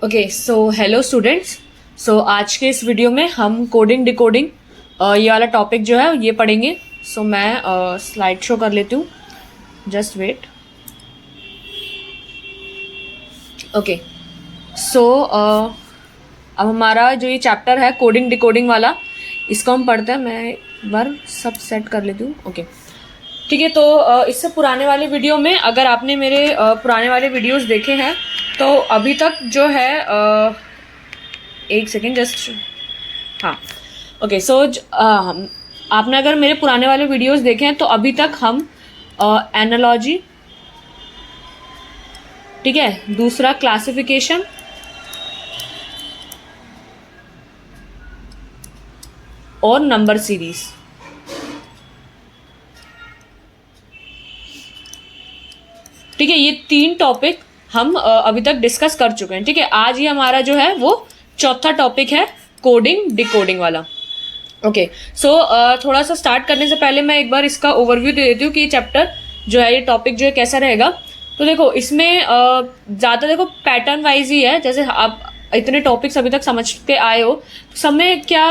Okay so hello students. So आज के इस वीडियो में हम कोडिंग डिकोडिंग ये वाला टॉपिक जो है ये पढ़ेंगे। सो मैं स्लाइड शो कर लेती हूँ, जस्ट वेट। ओके सो अब हमारा जो ये चैप्टर है कोडिंग डिकोडिंग वाला, इसको हम पढ़ते हैं। मैं एक बार सब सेट कर लेती हूँ। ओके ठीक है। तो इससे पुराने वाले वीडियो में अगर आपने मेरे पुराने वाले वीडियोस देखे हैं तो अभी तक जो है एक सेकेंड जस्ट, हाँ ओके। सो आपने अगर मेरे पुराने वाले वीडियोस देखे हैं तो अभी तक हम एनालॉजी, ठीक है, दूसरा क्लासिफिकेशन, और नंबर सीरीज, ठीक है, ये तीन टॉपिक हम अभी तक डिस्कस कर चुके हैं। ठीक है, आज ये हमारा जो है वो चौथा टॉपिक है कोडिंग डिकोडिंग वाला। ओके सो थोड़ा सा स्टार्ट करने से पहले मैं एक बार इसका ओवरव्यू दे देती हूँ कि ये चैप्टर जो है, ये टॉपिक जो है कैसा रहेगा। तो देखो इसमें ज़्यादा देखो पैटर्न वाइज ही है। जैसे आप इतने टॉपिक्स अभी तक समझ के आए हो, सब में क्या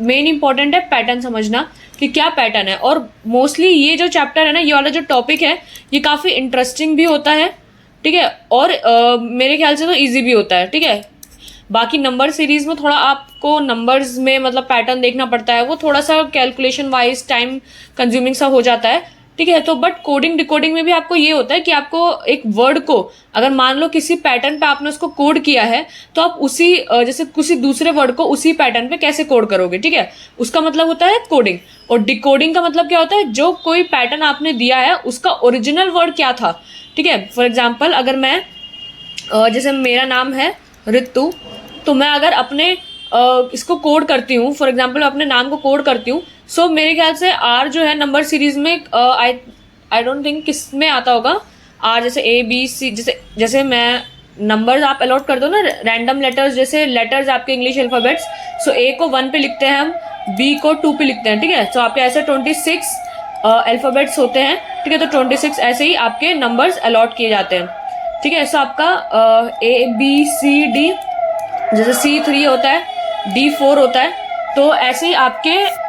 मेन इंपॉर्टेंट है पैटर्न समझना कि क्या पैटर्न है। और मोस्टली ये जो चैप्टर है ना, ये वाला जो टॉपिक है, ये काफ़ी इंटरेस्टिंग भी होता है, ठीक है, और मेरे ख्याल से तो इजी भी होता है। ठीक है, बाकी नंबर सीरीज में थोड़ा आपको नंबर्स में मतलब पैटर्न देखना पड़ता है, वो थोड़ा सा कैलकुलेशन वाइज टाइम कंज्यूमिंग सा हो जाता है। ठीक है, तो बट कोडिंग डिकोडिंग में भी आपको ये होता है कि आपको एक वर्ड को अगर मान लो किसी पैटर्न पे आपने उसको कोड किया है, तो आप उसी जैसे किसी दूसरे वर्ड को उसी पैटर्न पे कैसे कोड करोगे। ठीक है, उसका मतलब होता है कोडिंग। और डिकोडिंग का मतलब क्या होता है, जो कोई पैटर्न आपने दिया है उसका ओरिजिनल वर्ड क्या था। ठीक है, फॉर एग्जाम्पल अगर मैं जैसे मेरा नाम है ऋतु, तो मैं अगर अपने इसको कोड करती हूँ, फॉर एग्जाम्पल अपने नाम को कोड करती हूँ, सो मेरे ख्याल से आर जो है नंबर सीरीज में आई डोंट थिंक किस में आता होगा आर, जैसे ए बी सी, जैसे मैं नंबर्स आप अलॉट कर दो ना, रैंडम लेटर्स, जैसे लेटर्स आपके इंग्लिश अल्फ़ाबेट्स। सो ए को 1 पे लिखते हैं हम, बी को 2 पे लिखते हैं। ठीक है, तो आपके ऐसे 26 अल्फ़ाबेट्स होते हैं। ठीक है, तो 26 ऐसे ही आपके नंबर्स अलॉट किए जाते हैं। ठीक है, सो आपका ए बी सी डी, जैसे C3 होता है, D4 होता है, तो ऐसे ही आपके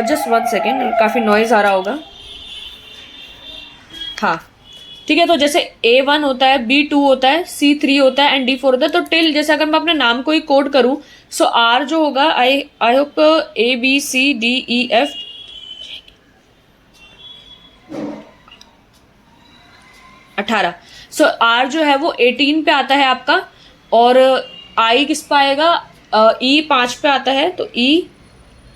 जस्ट 1 सेकेंड, काफ़ी नॉइज आ रहा होगा। हाँ ठीक है, तो जैसे A1 होता है, B2 होता है, C3 होता है एंड D4 होता है। तो टिल जैसे अगर मैं अपने नाम को ही कोड करूँ, सो R जो होगा आई होप ABCDEF, अठारह। सो R जो है वो 18 पे आता है आपका, और I किस पे आएगा, E 5 पे आता है, तो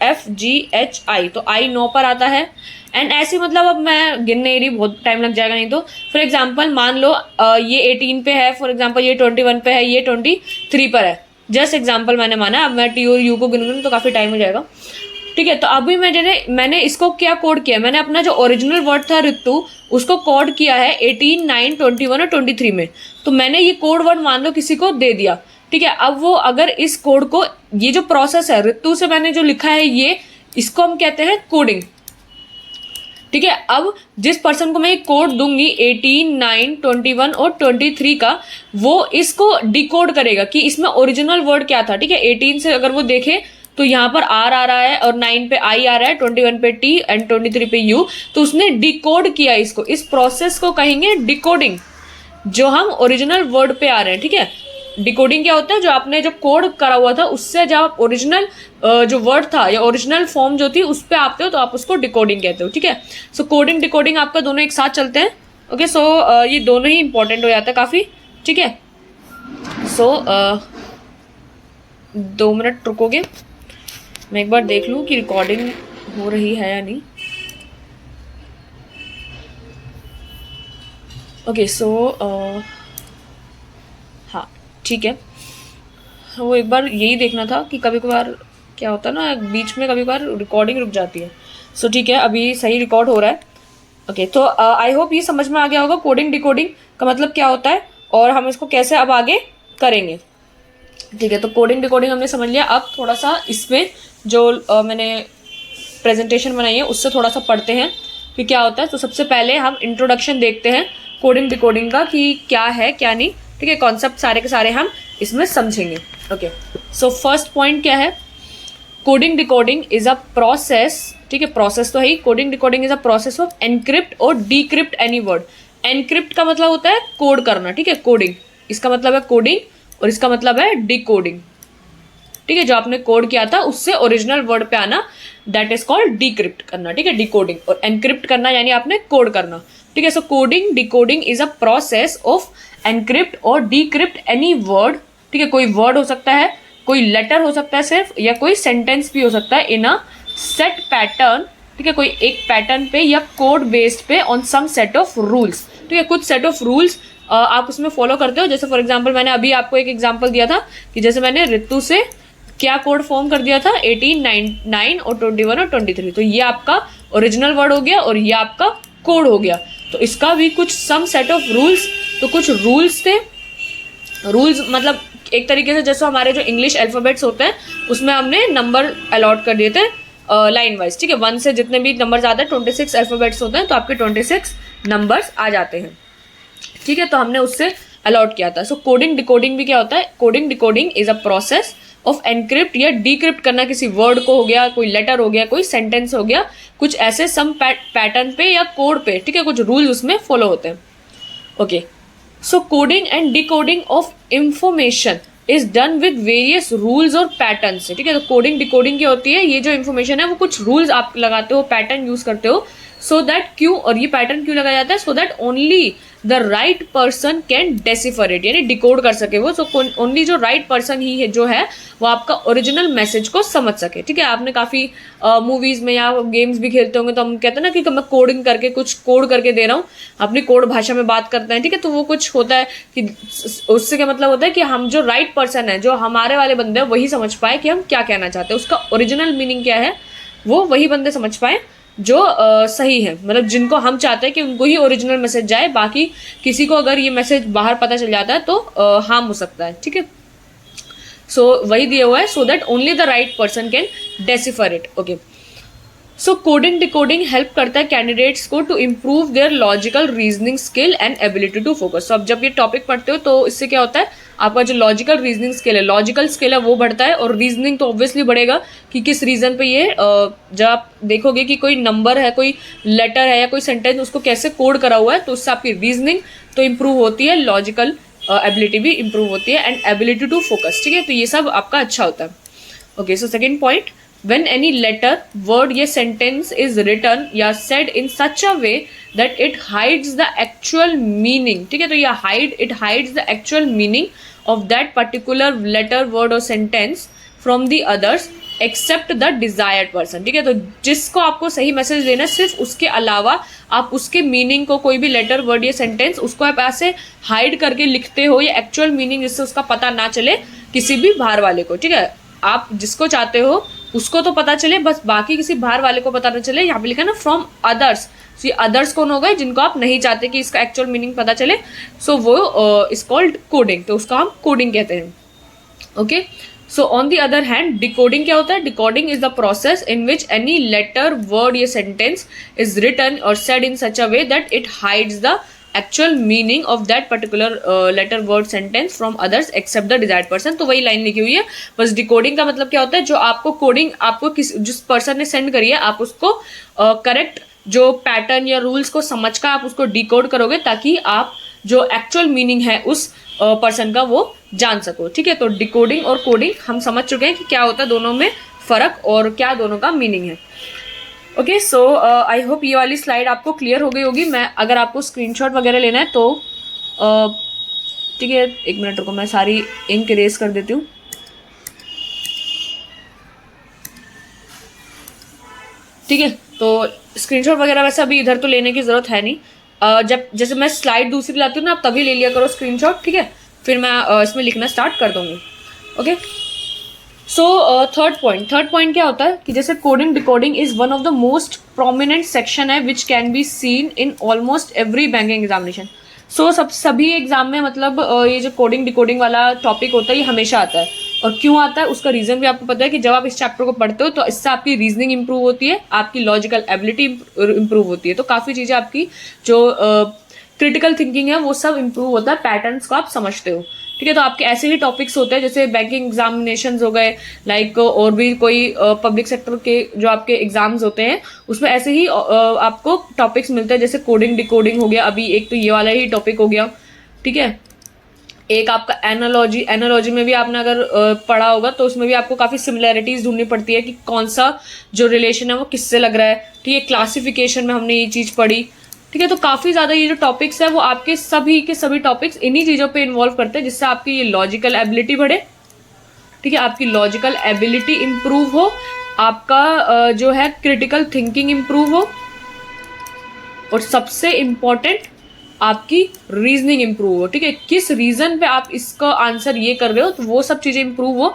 EFGHI, तो I 9 पर आता है। एंड ऐसे मतलब अब मैं गिनने ही रही, बहुत टाइम लग जाएगा नहीं तो। फॉर एग्जांपल मान लो ये 18 पे है, फॉर एग्जांपल ये 21 पे है, ये 23 पर है। जस्ट एग्जांपल मैंने माना, अब मैं T और U को गिनूंगी तो काफ़ी टाइम हो जाएगा। ठीक है, तो अभी मैंने इसको क्या कोड किया, मैंने अपना जो ओरिजिनल वर्ड था ऋतु, उसको कोड किया है 18, 9, 21 और 23 में। तो मैंने ये कोड वर्ड मान लो किसी को दे दिया। ठीक है, अब वो अगर इस कोड को, ये जो प्रोसेस है ऋतु से मैंने जो लिखा है, ये इसको हम कहते हैं कोडिंग। ठीक है, अब जिस पर्सन को मैं ये कोड दूंगी 18, 9, 21 और 23 का, वो इसको डिकोड करेगा कि इसमें ओरिजिनल वर्ड क्या था। ठीक है, 18 से अगर वो देखे तो यहाँ पर R आ रहा है, और 9 पे I आ रहा है, 21 पे T एंड 23 पे U, तो उसने डिकोड किया इसको। इस प्रोसेस को कहेंगे डिकोडिंग, जो हम ओरिजिनल वर्ड पे आ रहे हैं। ठीक है, डिकोडिंग क्या होता है, जो आपने जो कोड करा हुआ था उससे जब ओरिजिनल जो वर्ड था या ओरिजिनल फॉर्म जो थी उस पे आते हो तो आप उसको डिकोडिंग कहते हो। ठीक है, सो कोडिंग डिकोडिंग आपका दोनों एक साथ चलते हैं। ओके सो ये दोनों ही इंपॉर्टेंट हो जाता है काफ़ी। ठीक है, सो 2 मिनट रुकोगे, मैं एक बार देख लूँ कि रिकॉर्डिंग हो रही है या नहीं। ओके सो हाँ ठीक है, वो एक बार यही देखना था कि कभी कभार क्या होता है ना, बीच में कभी कभार रिकॉर्डिंग रुक जाती है। सो ठीक है, अभी सही रिकॉर्ड हो रहा है। ओके, तो आई होप ये समझ में आ गया होगा कोडिंग डिकोडिंग का मतलब क्या होता है और हम इसको कैसे अब आगे करेंगे। ठीक है, तो कोडिंग डिकोडिंग हमने समझ लिया। अब थोड़ा सा इसमें जो मैंने प्रेजेंटेशन बनाई है उससे थोड़ा सा पढ़ते हैं कि क्या होता है। तो सबसे पहले हम इंट्रोडक्शन देखते हैं कोडिंग डिकोडिंग का कि क्या है क्या नहीं। ठीक है, कॉन्सेप्ट सारे के सारे हम इसमें समझेंगे। ओके, सो फर्स्ट पॉइंट क्या है, coding decoding is a process, ठीक है, प्रोसेस तो है ही, coding decoding is a process of encrypt और डीक्रिप्ट एनी वर्ड। एनक्रिप्ट का मतलब होता है कोड करना, ठीक है, कोडिंग, इसका मतलब है कोडिंग और इसका मतलब है डिकोडिंग, ठीक है, जो आपने कोड किया था उससे ओरिजिनल वर्ड पे आना, दैट इज कॉल्ड डिक्रिप्ट करना, ठीक है, डिकोडिंग, और एनक्रिप्ट करना यानी आपने कोड करना, ठीक है। So coding decoding is a process of encrypt और डिक्रिप्ट एनी वर्ड, ठीक है, कोई वर्ड हो सकता है, कोई लेटर हो सकता है सिर्फ, या कोई सेंटेंस भी हो सकता है, इन अ सेट पैटर्न, ठीक है, कोई एक पैटर्न पे या कोड बेस्ड पे on some set of rules, ठीक है, कुछ सेट ऑफ रूल्स आप उसमें फॉलो करते हो। जैसे फॉर एग्जांपल मैंने अभी आपको एक एग्जांपल दिया था कि जैसे मैंने ऋतु से क्या कोड फॉर्म कर दिया था, 18, 9 और 21 और 23, तो ये आपका ओरिजिनल वर्ड हो गया और ये आपका कोड हो गया। तो इसका भी कुछ सम सेट ऑफ रूल्स, तो कुछ रूल्स थे, रूल्स मतलब एक तरीके से जैसे हमारे जो इंग्लिश अल्फाबेट्स होते हैं उसमें हमने नंबर अलॉट कर दिए थे लाइन वाइज, ठीक है, 1 से जितने भी नंबर आते हैं, 26 अल्फाबेट्स होते हैं, तो आपके 26 नंबर्स आ जाते हैं, ठीक है, तो हमने उससे अलॉट किया था। सो कोडिंग डिकोडिंग भी क्या होता है, coding decoding is a process of encrypt या डिक्रिप्ट करना किसी वर्ड को, हो गया कोई लेटर हो गया, कोई सेंटेंस हो गया, कुछ ऐसे सम पैटर्न पे या कोड पे, ठीक है, कुछ रूल्स उसमें फॉलो होते हैं। Okay, so coding and decoding of information is done with various rules और पैटर्न से, ठीक है, तो कोडिंग डिकोडिंग क्या होती है, ये जो इन्फॉर्मेशन है वो कुछ रूल्स आप लगाते हो, पैटर्न यूज करते हो, सो दैट क्यों, और ये पैटर्न क्यों लगाया जाता है, so that only the right person can decipher it, यानी डिकोड कर सके वो, सो ओनली जो राइट पर्सन ही है जो है वो आपका ओरिजिनल मैसेज को समझ सके, ठीक है। आपने काफ़ी मूवीज में या गेम्स भी खेलते होंगे तो हम कहते हैं ना कि मैं कोडिंग करके कुछ कोड करके दे रहा हूँ, अपनी कोड भाषा में बात करते हैं, ठीक है, तो वो कुछ होता है कि उससे क्या मतलब होता है कि हम जो राइट पर्सन है, जो हमारे वाले बंदे हैं, वही समझ पाए कि हम क्या कहना चाहते हैं, उसका ओरिजिनल मीनिंग क्या है वो वही बंदे समझ पाए जो सही है, मतलब जिनको हम चाहते हैं कि उनको ही ओरिजिनल मैसेज जाए, बाकी किसी को अगर ये मैसेज बाहर पता चल जाता है तो हार्म हो सकता है, ठीक है। सो वही दिया हुआ है, so that only the right person can decipher it. Okay, so coding decoding help करता है कैंडिडेट्स को to improve their logical reasoning skill and ability to focus. तो अब जब ये टॉपिक पढ़ते हो तो इससे क्या होता है, आपका जो लॉजिकल रीजनिंग स्किल है, लॉजिकल स्किल है वो बढ़ता है, और रीजनिंग तो ऑब्वियसली बढ़ेगा कि किस रीजन पे ये, जब आप देखोगे कि कोई नंबर है, कोई लेटर है या कोई सेंटेंस, उसको कैसे कोड करा हुआ है, तो उससे आपकी रीजनिंग तो इम्प्रूव होती है, लॉजिकल एबिलिटी भी इम्प्रूव होती है, एंड एबिलिटी टू फोकस, ठीक है, तो ये सब आपका अच्छा होता है। Okay, so second point, when any letter, word या sentence is written या said in such a way that it hides the actual meaning, ठीक है, तो ये it hides the actual meaning of that particular letter, word or sentence from the others except the desired person, ठीक है, तो जिसको आपको सही मैसेज देना है सिर्फ उसके अलावा आप उसके मीनिंग को, कोई भी लेटर, वर्ड या सेंटेंस, उसको आप ऐसे हाइड करके लिखते हो, या एक्चुअल मीनिंग जिससे उसका पता ना चले किसी भी बाहर वाले को, ठीक है, आप जिसको चाहते हो उसको तो पता चले, बस बाकी किसी बाहर वाले को पता ना चले। यहाँ पे लिखा ना फ्रॉम अदर्स, सो ये अदर्स कौन हो गए, जिनको आप नहीं चाहते कि इसका एक्चुअल मीनिंग पता चले, सो वो इज कॉल्ड कोडिंग, तो उसका हम कोडिंग कहते हैं। Okay, so on the other hand decoding क्या होता है, decoding is the process in which any letter, word या सेंटेंस इज रिटन और said in such a way that it hides the actual meaning of that particular letter, word, sentence from others except the desired person, तो वही line लिखी हुई है। बस decoding का मतलब क्या होता है, जो आपको कोडिंग आपको जिस पर्सन ने सेंड करी है, आप उसको करेक्ट जो पैटर्न या रूल्स को समझ कर आप उसको डिकोड करोगे, ताकि आप जो एक्चुअल मीनिंग है उस पर्सन का वो जान सको, ठीक है। तो डिकोडिंग और कोडिंग हम समझ चुके हैं कि क्या होता है दोनों में फर्क और क्या दोनों का मीनिंग है। ओके, सो आई होप ये वाली स्लाइड आपको क्लियर हो गई होगी। मैं अगर आपको स्क्रीनशॉट वगैरह लेना है तो ठीक है, एक मिनट रुको, मैं सारी इंक इरेज कर देती हूँ। ठीक है, तो स्क्रीनशॉट वगैरह वैसे अभी इधर तो लेने की ज़रूरत है नहीं। जब जैसे मैं स्लाइड दूसरी लाती हूँ ना, आप तभी ले लिया करो स्क्रीनशॉट, ठीक है, फिर मैं इसमें लिखना स्टार्ट कर दूँगी। ओके, सो थर्ड पॉइंट क्या होता है कि जैसे coding decoding is one of the most prominent section है which can be seen in almost every banking examination. So सभी एग्जाम में मतलब ये जो कोडिंग डिकोडिंग वाला टॉपिक होता है ये हमेशा आता है। और क्यों आता है उसका रीज़न भी आपको पता है कि जब आप इस चैप्टर को पढ़ते हो तो इससे आपकी रीजनिंग इंप्रूव होती है, आपकी लॉजिकल एबिलिटी इंप्रूव होती है। तो काफ़ी चीज़ें आपकी जो क्रिटिकल थिंकिंग है, वो सब इंप्रूव होता है, पैटर्न्स को आप समझते हो। ठीक है, तो आपके ऐसे ही टॉपिक्स होते हैं जैसे बैंकिंग एग्जामिनेशंस हो गए, लाइक और भी कोई पब्लिक सेक्टर के जो आपके एग्जाम्स होते हैं उसमें ऐसे ही आपको टॉपिक्स मिलते हैं, जैसे कोडिंग डिकोडिंग हो गया, अभी एक तो ये वाला ही टॉपिक हो गया। ठीक है, एक आपका एनालॉजी में भी आपने अगर पढ़ा होगा तो उसमें भी आपको काफ़ी सिमिलैरिटीज ढूंढनी पड़ती है कि कौन सा जो रिलेशन है वो किससे लग रहा है। ठीक है, क्लासिफिकेशन में हमने ये चीज़ पढ़ी। ठीक है, तो काफ़ी ज़्यादा ये जो टॉपिक्स है वो आपके सभी के सभी टॉपिक्स इन्हीं चीज़ों पे इन्वॉल्व करते हैं, जिससे आपकी ये लॉजिकल एबिलिटी बढ़े। ठीक है, आपकी लॉजिकल एबिलिटी इंप्रूव हो, आपका जो है क्रिटिकल थिंकिंग इंप्रूव हो, और सबसे इम्पॉर्टेंट आपकी रीजनिंग इंप्रूव हो। ठीक है, किस रीजन पे आप इसका आंसर ये कर रहे हो, तो वो सब चीजें इंप्रूव हो।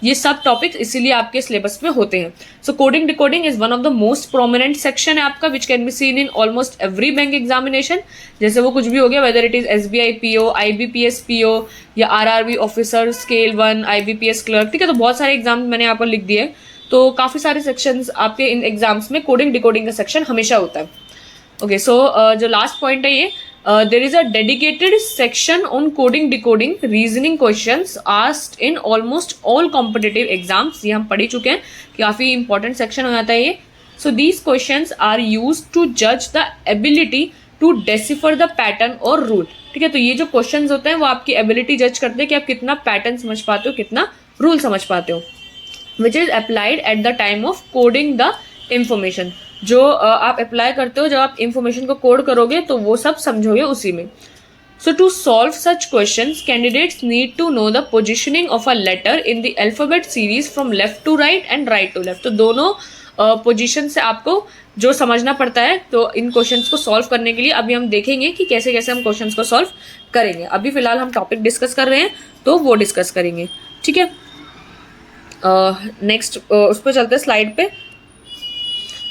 ये सब टॉपिक्स इसीलिए आपके सिलेबस में होते हैं। So coding decoding is one of the most prominent section है आपका, which can be seen in almost every bank examination. जैसे वो कुछ भी हो गया, whether it is SBI PO, IBPS PO या RRB officer scale 1, IBPS clerk. ठीक है, तो बहुत सारे एग्जाम मैंने यहाँ पर लिख दिए, तो काफी सारे सेक्शंस आपके इन एग्जाम्स में कोडिंग डिकोडिंग का सेक्शन हमेशा होता है। ओके, सो जो लास्ट पॉइंट है ये, there is a dedicated section on coding decoding reasoning questions asked in almost all competitive exams। ये हम पढ़ ही चुके हैं, काफ़ी इंपॉर्टेंट सेक्शन हो जाता है ये। so these questions are used to judge the ability to decipher the pattern or rule। ठीक है, तो ये जो क्वेश्चंस होते हैं वो आपकी एबिलिटी जज करते हैं कि आप कितना पैटर्न समझ पाते हो, कितना रूल समझ पाते हो, which is applied at the time of coding the information। जो आप अप्लाई करते हो, जब आप इंफॉर्मेशन को कोड करोगे तो वो सब समझोगे उसी में। So to solve such questions candidates need to know the positioning of a letter in the alphabet series from left to right and right to left. तो दोनों पोजीशन से आपको जो समझना पड़ता है। तो इन क्वेश्चंस को सॉल्व करने के लिए अभी हम देखेंगे कि कैसे कैसे हम क्वेश्चंस को सॉल्व करेंगे। अभी फिलहाल हम टॉपिक डिस्कस कर रहे हैं तो वो डिस्कस करेंगे। ठीक है, नेक्स्ट उस पर चलते हैं स्लाइड पे।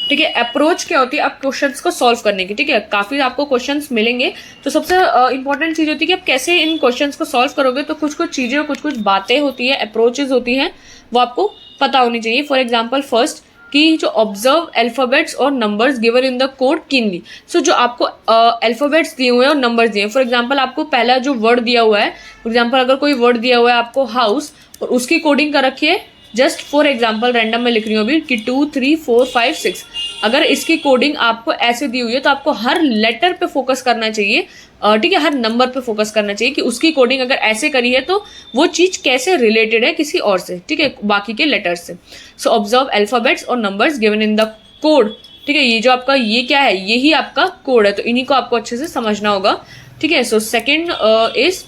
ठीक है, अप्रोच क्या होती है आप क्वेश्चंस को सॉल्व करने की। ठीक है, काफी आपको क्वेश्चंस मिलेंगे, तो सबसे इंपॉर्टेंट चीज होती है कि आप कैसे इन क्वेश्चंस को सॉल्व करोगे। तो कुछ कुछ चीजें, कुछ कुछ बातें होती है, अप्रोचेस होती हैं, वो आपको पता होनी चाहिए। फॉर एग्जाम्पल फर्स्ट कि जो ऑब्जर्व अल्फाबेट्स और numbers given in the code keenly. So जो आपको अल्फाबेट्स दिए हुए हैं और नंबर्स दिए हैं, फॉर एग्जाम्पल आपको पहला जो वर्ड दिया हुआ है, फॉर एग्जाम्पल अगर कोई वर्ड दिया हुआ है आपको हाउस, और उसकी कोडिंग कर रखी है जस्ट फॉर एग्जाम्पल रैंडम में लिख रही हूँ अभी कि 2 3 4 5 6। अगर इसकी कोडिंग आपको ऐसे दी हुई है तो आपको हर लेटर पे फोकस करना चाहिए। ठीक है, हर नंबर पे फोकस करना चाहिए कि उसकी कोडिंग अगर ऐसे करी है तो वो चीज कैसे रिलेटेड है किसी और से। ठीक है, बाकी के लेटर्स से। सो ऑब्जर्व अल्फाबेट्स और numbers given in the code. ठीक है, ये जो आपका ये क्या है, यही आपका कोड है, तो इन्हीं को आपको अच्छे से समझना होगा। ठीक है, so second is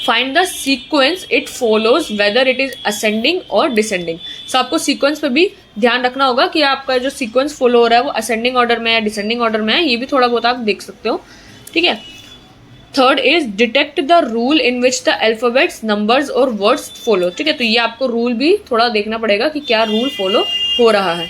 find the sequence it follows weather it is ascending और डिसेंडिंग। सो आपको सीक्वेंस पे भी ध्यान रखना होगा कि आपका जो सीक्वेंस फॉलो हो रहा है वो असेंडिंग ऑर्डर में है, डिसेंडिंग ऑर्डर में है, ये भी थोड़ा बहुत आप देख सकते हो। ठीक है, third is detect the rule in which the alphabets numbers और वर्ड्स फॉलो। ठीक है, तो ये आपको रूल भी थोड़ा देखना पड़ेगा कि क्या रूल फॉलो हो रहा है।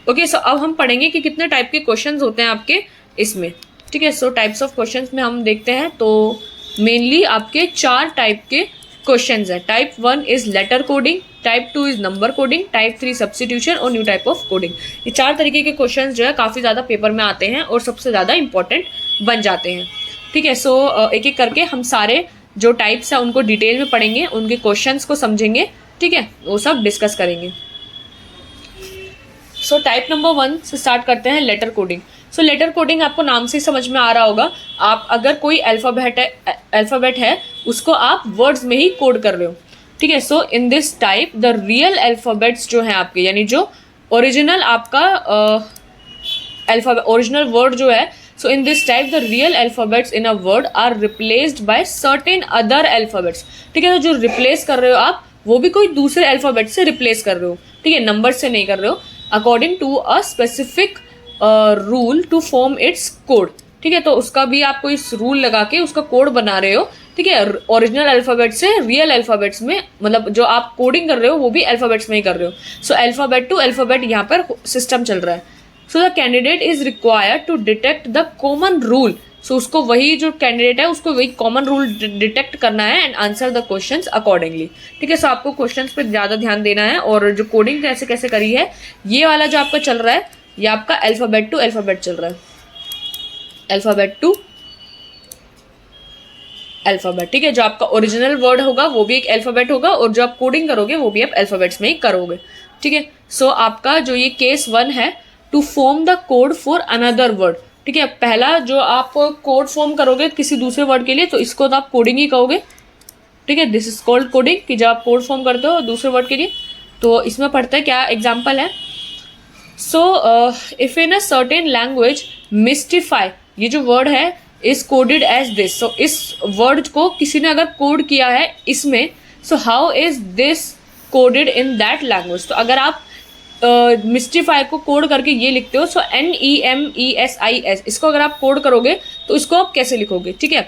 ओके, सो अब हम पढ़ेंगे कि कितने टाइप के क्वेश्चंस होते हैं आपके इसमें। ठीक है, सो टाइप्स ऑफ क्वेश्चंस में हम देखते हैं तो मेनली आपके 4 टाइप के क्वेश्चंस हैं। Type 1 is letter coding, type 2 is number coding, type 3 substitution और न्यू टाइप ऑफ कोडिंग। ये 4 तरीके के क्वेश्चंस जो है काफ़ी ज़्यादा पेपर में आते हैं और सबसे ज़्यादा इंपॉर्टेंट बन जाते हैं। ठीक है, सो एक एक करके हम सारे जो टाइप्स हैं उनको डिटेल में पढ़ेंगे, उनके क्वेश्चंस को समझेंगे। ठीक है, वो सब डिस्कस करेंगे। सो टाइप नंबर 1 से स्टार्ट करते हैं, लेटर कोडिंग। सो लेटर कोडिंग आपको नाम से समझ में आ रहा होगा, आप अगर कोई अल्फ़ाबेट है उसको आप वर्ड्स में ही कोड कर रहे हो। ठीक है, so in this type the real alphabets जो हैं आपके, यानी जो ओरिजिनल आपका ओरिजिनल वर्ड जो है, so in this type the real alphabets in a word are replaced by certain other alphabets. ठीक है, तो जो रिप्लेस कर रहे हो आप वो भी कोई दूसरे अल्फ़ाबेट से रिप्लेस कर रहे हो। ठीक है, नंबर से नहीं कर रहे हो, according to a specific rule to form its code. ठीक है, तो उसका भी आप कोई रूल लगा के उसका कोड बना रहे हो। ठीक है, ओरिजिनल अल्फ़ाबेट से रियल अल्फ़ाबेट्स में, मतलब जो आप कोडिंग कर रहे हो वो भी अल्फ़ाबेट्स में ही कर रहे हो। सो अल्फ़ाबेट टू अल्फ़ाबेट यहाँ पर सिस्टम चल रहा है। So the candidate is required to detect the common rule. So उसको वही जो कैंडिडेट है उसको वही कॉमन रूल डिटेक्ट करना है and answer the questions accordingly. ठीक है, सो आपको क्वेश्चंस पे ज़्यादा ध्यान देना है, और जो कोडिंग कैसे कैसे करी है ये वाला जो आपका चल रहा है ये आपका अल्फ़ाबेट टू अल्फ़ाबेट चल रहा है, अल्फ़ाबेट टू अल्फ़ाबेट, ठीक है। जो आपका ओरिजिनल वर्ड होगा वो भी एक अल्फ़ाबेट होगा और जो आप कोडिंग करोगे वो भी आप अल्फ़ाबेट्स में ही करोगे, ठीक है। सो आपका जो ये केस 1 है, to form the code for another word, ठीक है। पहला जो आप कोड फॉर्म करोगे किसी दूसरे वर्ड के लिए तो इसको तो आप कोडिंग ही कहोगे, ठीक है। दिस इज कॉल्ड कोडिंग, कि जब आप कोड फॉर्म करते हो दूसरे वर्ड के लिए। तो इसमें पढ़ते हैं क्या एग्जाम्पल है। सो if in a certain language mystify, ये जो वर्ड है इज कोडेड एज दिस, सो इस वर्ड को किसी ने अगर कोड किया है इसमें, सो how is this coded in that language. तो अगर आप मिस्टिफाई को कोड करके ये लिखते हो, सो NEMESIS, इसको अगर आप कोड करोगे तो इसको आप कैसे लिखोगे, ठीक है।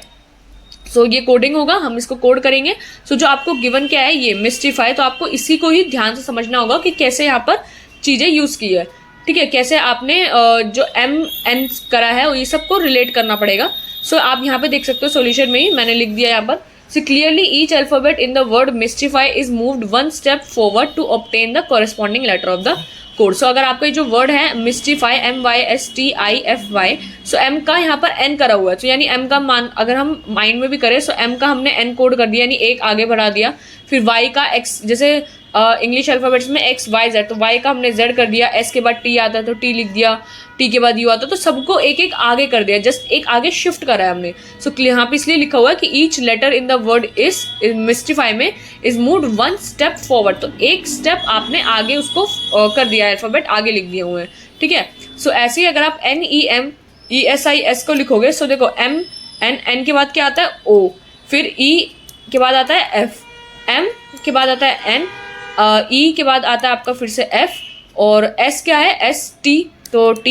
सो ये कोडिंग होगा, हम इसको कोड करेंगे। सो जो आपको गिवन क्या है, ये मिस्टिफाई, तो आपको इसी को ही ध्यान से समझना होगा कि कैसे यहाँ पर चीज़ें यूज़ की है, ठीक है। कैसे आपने जो MN करा है ये सबको रिलेट करना पड़ेगा। सो आप यहाँ पे देख सकते हो सोल्यूशन में ही मैंने लिख दिया यहाँ पर, so clearly each alphabet in the word mystify is moved one step forward to obtain the corresponding letter of the code। so अगर आपका जो वर्ड है mystify MYSTIFY, so M का यहाँ पर N करा हुआ है, तो यानी M का मान अगर हम माइंड में भी करें, so M का हमने N कोड कर दिया, यानी एक आगे बढ़ा दिया। फिर Y का X, जैसे इंग्लिश अल्फ़ाबेट्स में XYZ, तो Y का हमने Z कर दिया। S के बाद T आता है तो T लिख दिया, T के बाद U आता है, तो सबको एक एक आगे कर दिया, जस्ट एक आगे शिफ्ट करा है हमने। सो यहाँ पे इसलिए लिखा हुआ है कि each letter in the word is mystify में is moved one step forward, तो एक स्टेप आपने आगे उसको कर दिया है, अल्फ़ाबेट आगे लिख दिए हुए हैं, ठीक है। सो ऐसे ही अगर आप NEMESIS को लिखोगे, सो देखो N के बाद क्या आता है O, फिर E के बाद आता है F, M के बाद आता है N, E के बाद आता है आपका फिर से F, और S क्या है ST, तो T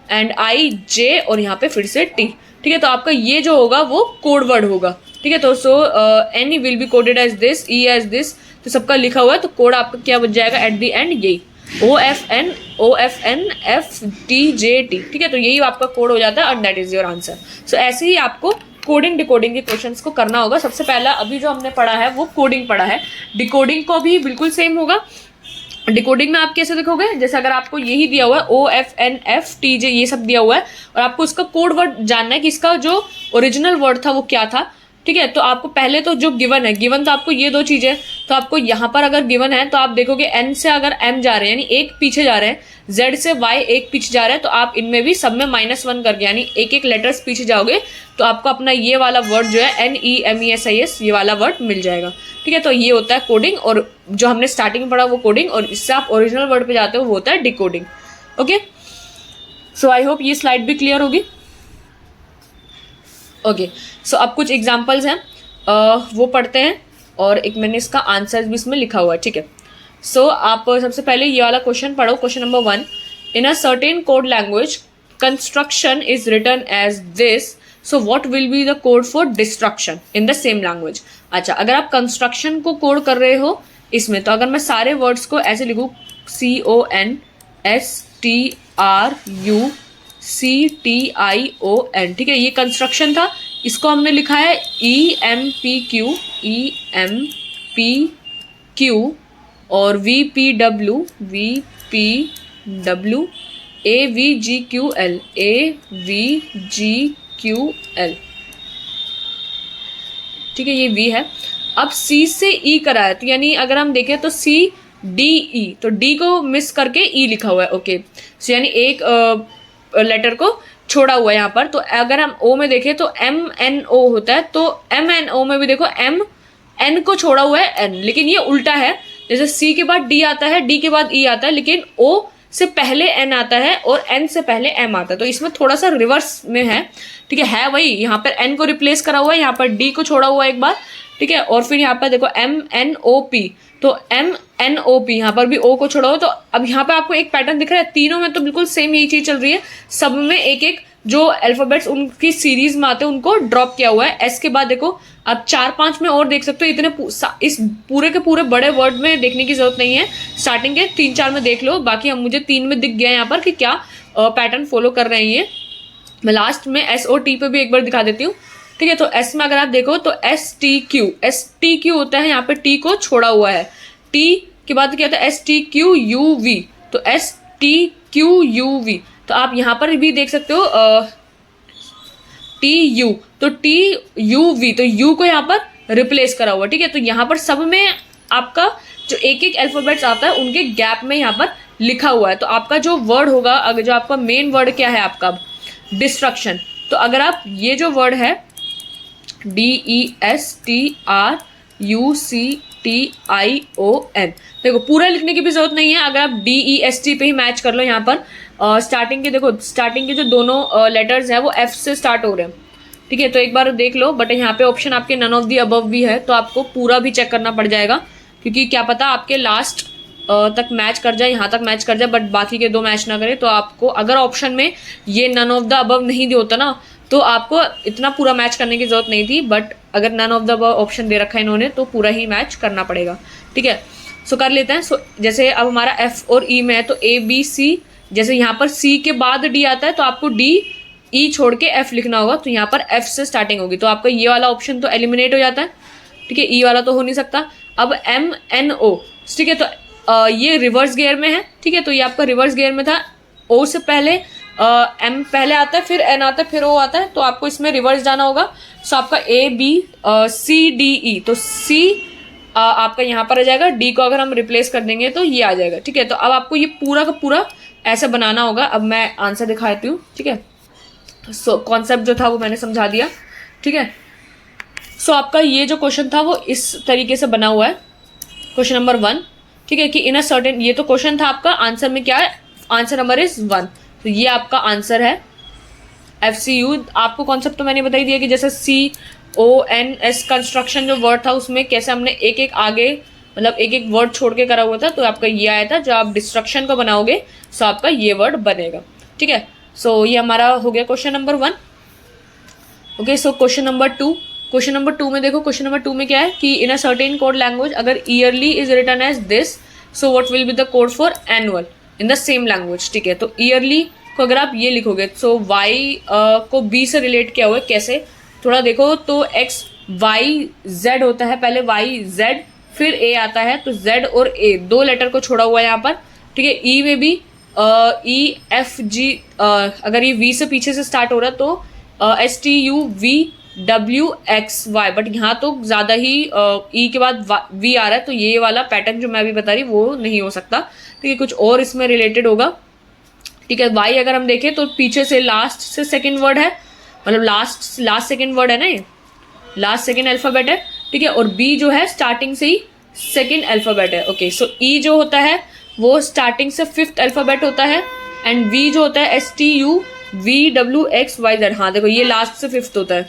एंड I J, और यहाँ पे फिर से T, ठीक है। तो आपका ये जो होगा वो कोड वर्ड होगा, ठीक है। तो so N will be coded as this, E as this, तो सबका लिखा हुआ है, तो कोड आपका क्या बच जाएगा एट द एंड, यही OFN FTJT, ठीक है। तो यही आपका कोड हो जाता है और दैट इज योर आंसर। सो ऐसे ही आपको कोडिंग डिकोडिंग के क्वेश्चंस को करना होगा। सबसे पहला अभी जो हमने पढ़ा है वो कोडिंग पढ़ा है, डिकोडिंग को भी बिल्कुल सेम होगा। डिकोडिंग में आप कैसे देखोगे, जैसे अगर आपको यही दिया हुआ है OFN FTJ ये सब दिया हुआ है और आपको उसका कोड वर्ड जानना है कि इसका जो ओरिजिनल वर्ड था वो क्या था, ठीक है। तो आपको पहले तो जो गिवन है, गिवन तो आपको ये दो चीज़ें, तो आपको यहाँ पर अगर गिवन है तो आप देखोगे N से अगर M जा रहे हैं यानी एक पीछे जा रहे हैं, Z से Y एक पीछे जा रहा है, तो आप इनमें भी सब में -1 करके यानी एक एक लेटर्स पीछे जाओगे तो आपको अपना ये वाला वर्ड जो है NEMESIS ये वाला वर्ड मिल जाएगा, ठीक है। तो ये होता है कोडिंग, और जो हमने स्टार्टिंग में पढ़ा वो कोडिंग, और इससे आप ओरिजिनल वर्ड पे जाते हो वो होता है decoding. Okay, so I hope ये स्लाइड भी क्लियर होगी। ओके, सो अब कुछ एग्जाम्पल्स हैं वो पढ़ते हैं, और एक मैंने इसका आंसर भी इसमें लिखा हुआ है, ठीक है। सो आप सबसे पहले ये वाला क्वेश्चन पढ़ो, question number 1। In a certain code language construction is written as this, so what will be the code for destruction in the same language. अच्छा, अगर आप कंस्ट्रक्शन को कोड कर रहे हो इसमें, तो अगर मैं सारे वर्ड्स को ऐसे लिखूँ CONSTRUCTION, ठीक है, ये कंस्ट्रक्शन था, इसको हमने लिखा है EMPQ और VPW AVGQL, ठीक है, ये V है। अब C से E करा है, तो यानी अगर हम देखें तो CDE, तो D को मिस करके E लिखा हुआ है, ओके। सो यानी एक लेटर को छोड़ा हुआ है यहाँ पर। तो अगर हम O में देखें तो MNO होता है, तो MNO में भी देखो N को छोड़ा हुआ है N, लेकिन ये उल्टा है, जैसे C के बाद D आता है, D के बाद E आता है, लेकिन O से पहले N आता है और N से पहले M आता है, तो इसमें थोड़ा सा रिवर्स में है, ठीक है वही, यहाँ पर N को रिप्लेस करा हुआ है, यहाँ पर D को छोड़ा हुआ है एक बार, ठीक है। और फिर यहाँ पर देखो MNOP, तो MNOP यहाँ पर भी O को छोड़ा हुआ, तो अब यहाँ पे आपको एक पैटर्न दिख रहा है, तीनों में तो बिल्कुल सेम यही चीज़ चल रही है, सब में एक एक जो अल्फ़ाबेट्स उनकी सीरीज में आते हैं उनको ड्रॉप किया हुआ है। S के बाद देखो आप 4-5 में और देख सकते हो, इतने इस पूरे के पूरे बड़े वर्ड में देखने की जरूरत नहीं है, स्टार्टिंग के 3-4 में देख लो, बाकी हम मुझे 3 में दिख गया यहाँ पर कि क्या पैटर्न फॉलो कर रहे हैं। मैं लास्ट में SOT पे भी एक बार दिखा देती हूँ, ठीक है। तो S में अगर आप देखो तो STQ होता है, यहाँ पे T को छोड़ा हुआ है, T के बाद क्या होता है STQUV, तो STQUV, तो आप यहाँ पर भी देख सकते हो टी यू, तो टी यू वी, तो यू को यहाँ पर रिप्लेस करा हुआ, ठीक है। तो यहाँ पर सब में आपका जो एक एक अल्फाबेट्स आता है उनके गैप में यहाँ पर लिखा हुआ है। तो आपका जो वर्ड होगा, अगर जो आपका मेन वर्ड क्या है आपका डिस्ट्रक्शन, तो अगर आप ये जो वर्ड है DESTRUCTION, देखो पूरा लिखने की भी जरूरत नहीं है, अगर आप DEST पे ही मैच कर लो। यहाँ पर स्टार्टिंग के देखो, स्टार्टिंग के जो दोनों लेटर्स हैं वो F से स्टार्ट हो रहे हैं, ठीक है। तो एक बार देख लो, बट यहाँ पे ऑप्शन आपके नन ऑफ दी अबव भी है, तो आपको पूरा भी चेक करना पड़ जाएगा, क्योंकि क्या पता आपके लास्ट तक मैच कर जाए, यहाँ तक मैच कर जाए, बट बाकी के दो मैच ना करे। तो आपको अगर ऑप्शन में ये नन ऑफ द अबव नहीं दिया होता ना, तो आपको इतना पूरा मैच करने की जरूरत नहीं थी, बट अगर none of the above option दे रखा है इन्होंने, तो पूरा ही मैच करना पड़ेगा, ठीक है। सो कर लेते हैं। सो जैसे अब हमारा F और E में है, तो ABC, जैसे यहाँ पर C के बाद D आता है, तो आपको D E छोड़ के F लिखना होगा, तो यहाँ पर F से स्टार्टिंग होगी, तो आपका ये वाला ऑप्शन तो एलिमिनेट हो जाता है, ठीक है। E वाला तो हो नहीं सकता। अब MNO, ठीक है, तो ये रिवर्स गियर में है, ठीक है। तो ये आपका रिवर्स गियर में था, O से पहले M पहले आता है, फिर N आता है, फिर O आता है, तो आपको इसमें रिवर्स जाना होगा। सो आपका ABCDE, तो C आपका यहाँ पर आ जाएगा, D को अगर हम रिप्लेस कर देंगे तो ये आ जाएगा, ठीक है। तो अब आपको ये पूरा का पूरा ऐसा बनाना होगा। अब मैं आंसर दिखाती हूँ, ठीक है। सो कॉन्सेप्ट जो था वो मैंने समझा दिया, ठीक है। सो आपका ये जो क्वेश्चन था वो इस तरीके से बना हुआ है, क्वेश्चन नंबर 1, ठीक है। कि इन अ सर्टेन, ये तो क्वेश्चन था आपका, आंसर में क्या है, आंसर नंबर इज 1, तो ये आपका आंसर है। FCU आपको कॉन्सेप्ट तो मैंने बता ही दिया कि जैसे CONS कंस्ट्रक्शन जो वर्ड था उसमें कैसे हमने एक एक आगे मतलब एक एक वर्ड छोड़ के करा हुआ था, तो आपका ये आया था। जब आप डिस्ट्रक्शन को बनाओगे सो आपका ये वर्ड बनेगा, ठीक है। सो ये हमारा हो गया क्वेश्चन नंबर 1। ओके, सो क्वेश्चन नंबर 2, क्वेश्चन नंबर 2 में देखो, क्वेश्चन नंबर 2 में क्या है कि in a certain code language अगर early is written as this, so what will be the code for annual in the same language, ठीक है। तो ईयरली को अगर आप ये लिखोगे, सो Y को B से रिलेट किया हुआ है, कैसे थोड़ा देखो, तो X Y Z होता है, पहले Y Z फिर A आता है, तो Z और A दो लेटर को छोड़ा हुआ है यहाँ पर, ठीक है। E में भी E F G, अगर ये V से पीछे से स्टार्ट हो रहा है तो STUVWXY, बट यहाँ तो ज़्यादा ही E के बाद V आ रहा है, तो ये वाला पैटर्न जो मैं अभी बता रही वो नहीं हो सकता, ठीक है। कुछ और इसमें रिलेटेड होगा, ठीक है। Y अगर हम देखें तो पीछे से लास्ट से सेकंड वर्ड है, मतलब लास्ट सेकंड वर्ड है ना, ये लास्ट सेकंड अल्फ़ाबेट है, ठीक है। और B जो है स्टार्टिंग से ही सेकंड अल्फ़ाबेट है। ओके, सो E जो होता है वो स्टार्टिंग से फिफ्थ अल्फ़ाबेट होता है, एंड V जो होता है STUVWXYZ, हाँ देखो ये लास्ट से फिफ्थ होता है।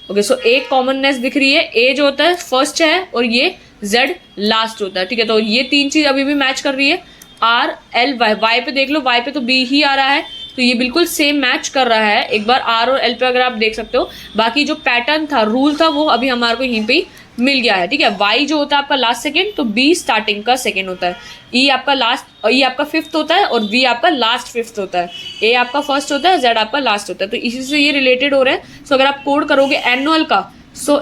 ओके, सो एक कॉमननेस दिख रही है, A जो होता है फर्स्ट है और ये Z लास्ट होता है, ठीक है। तो ये तीन चीज़ अभी भी मैच कर रही है। R L Y पे देख लो, Y पे तो B ही आ रहा है, तो ये बिल्कुल सेम मैच कर रहा है। एक बार R और L पे अगर आप देख सकते हो, बाकी जो पैटर्न था, रूल था, वो अभी हमारे को यहीं पे ही मिल गया है, ठीक है। Y जो होता है आपका लास्ट सेकंड, तो B स्टार्टिंग का सेकंड होता है, E आपका लास्ट, E आपका फिफ्थ होता है और V आपका लास्ट फिफ्थ होता है, A आपका फर्स्ट होता है, Z आपका लास्ट होता है, तो इसी से ये रिलेटेड हो रहे हैं। सो अगर आप कोड करोगे एनुअल का, सो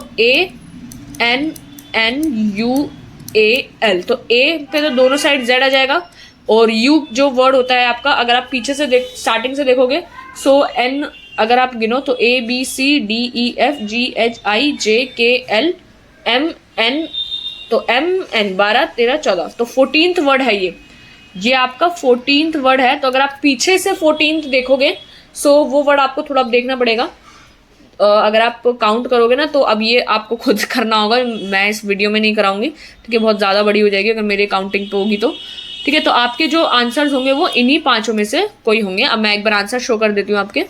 ANNUAL, तो A पे तो दोनों साइड Z आ जाएगा, और U जो वर्ड होता है आपका, अगर आप पीछे से स्टार्टिंग से देखोगे, सो N अगर आप गिनो तो ABCDEFGHIJKL MN, तो MN 12 13 14, तो 14th वर्ड है ये आपका 14th वर्ड है। तो अगर आप पीछे से 14th देखोगे, सो वो वर्ड आपको थोड़ा देखना पड़ेगा। अगर आप काउंट करोगे ना, तो अब ये आपको खुद करना होगा, मैं इस वीडियो में नहीं कराऊंगी, ठीक है। बहुत ज़्यादा बड़ी हो जाएगी अगर मेरे काउंटिंग पे होगी तो, ठीक है। तो आपके जो आंसर्स होंगे वो इन्हीं पांचों में से कोई होंगे। अब मैं एक बार आंसर शो कर देती हूँ आपके,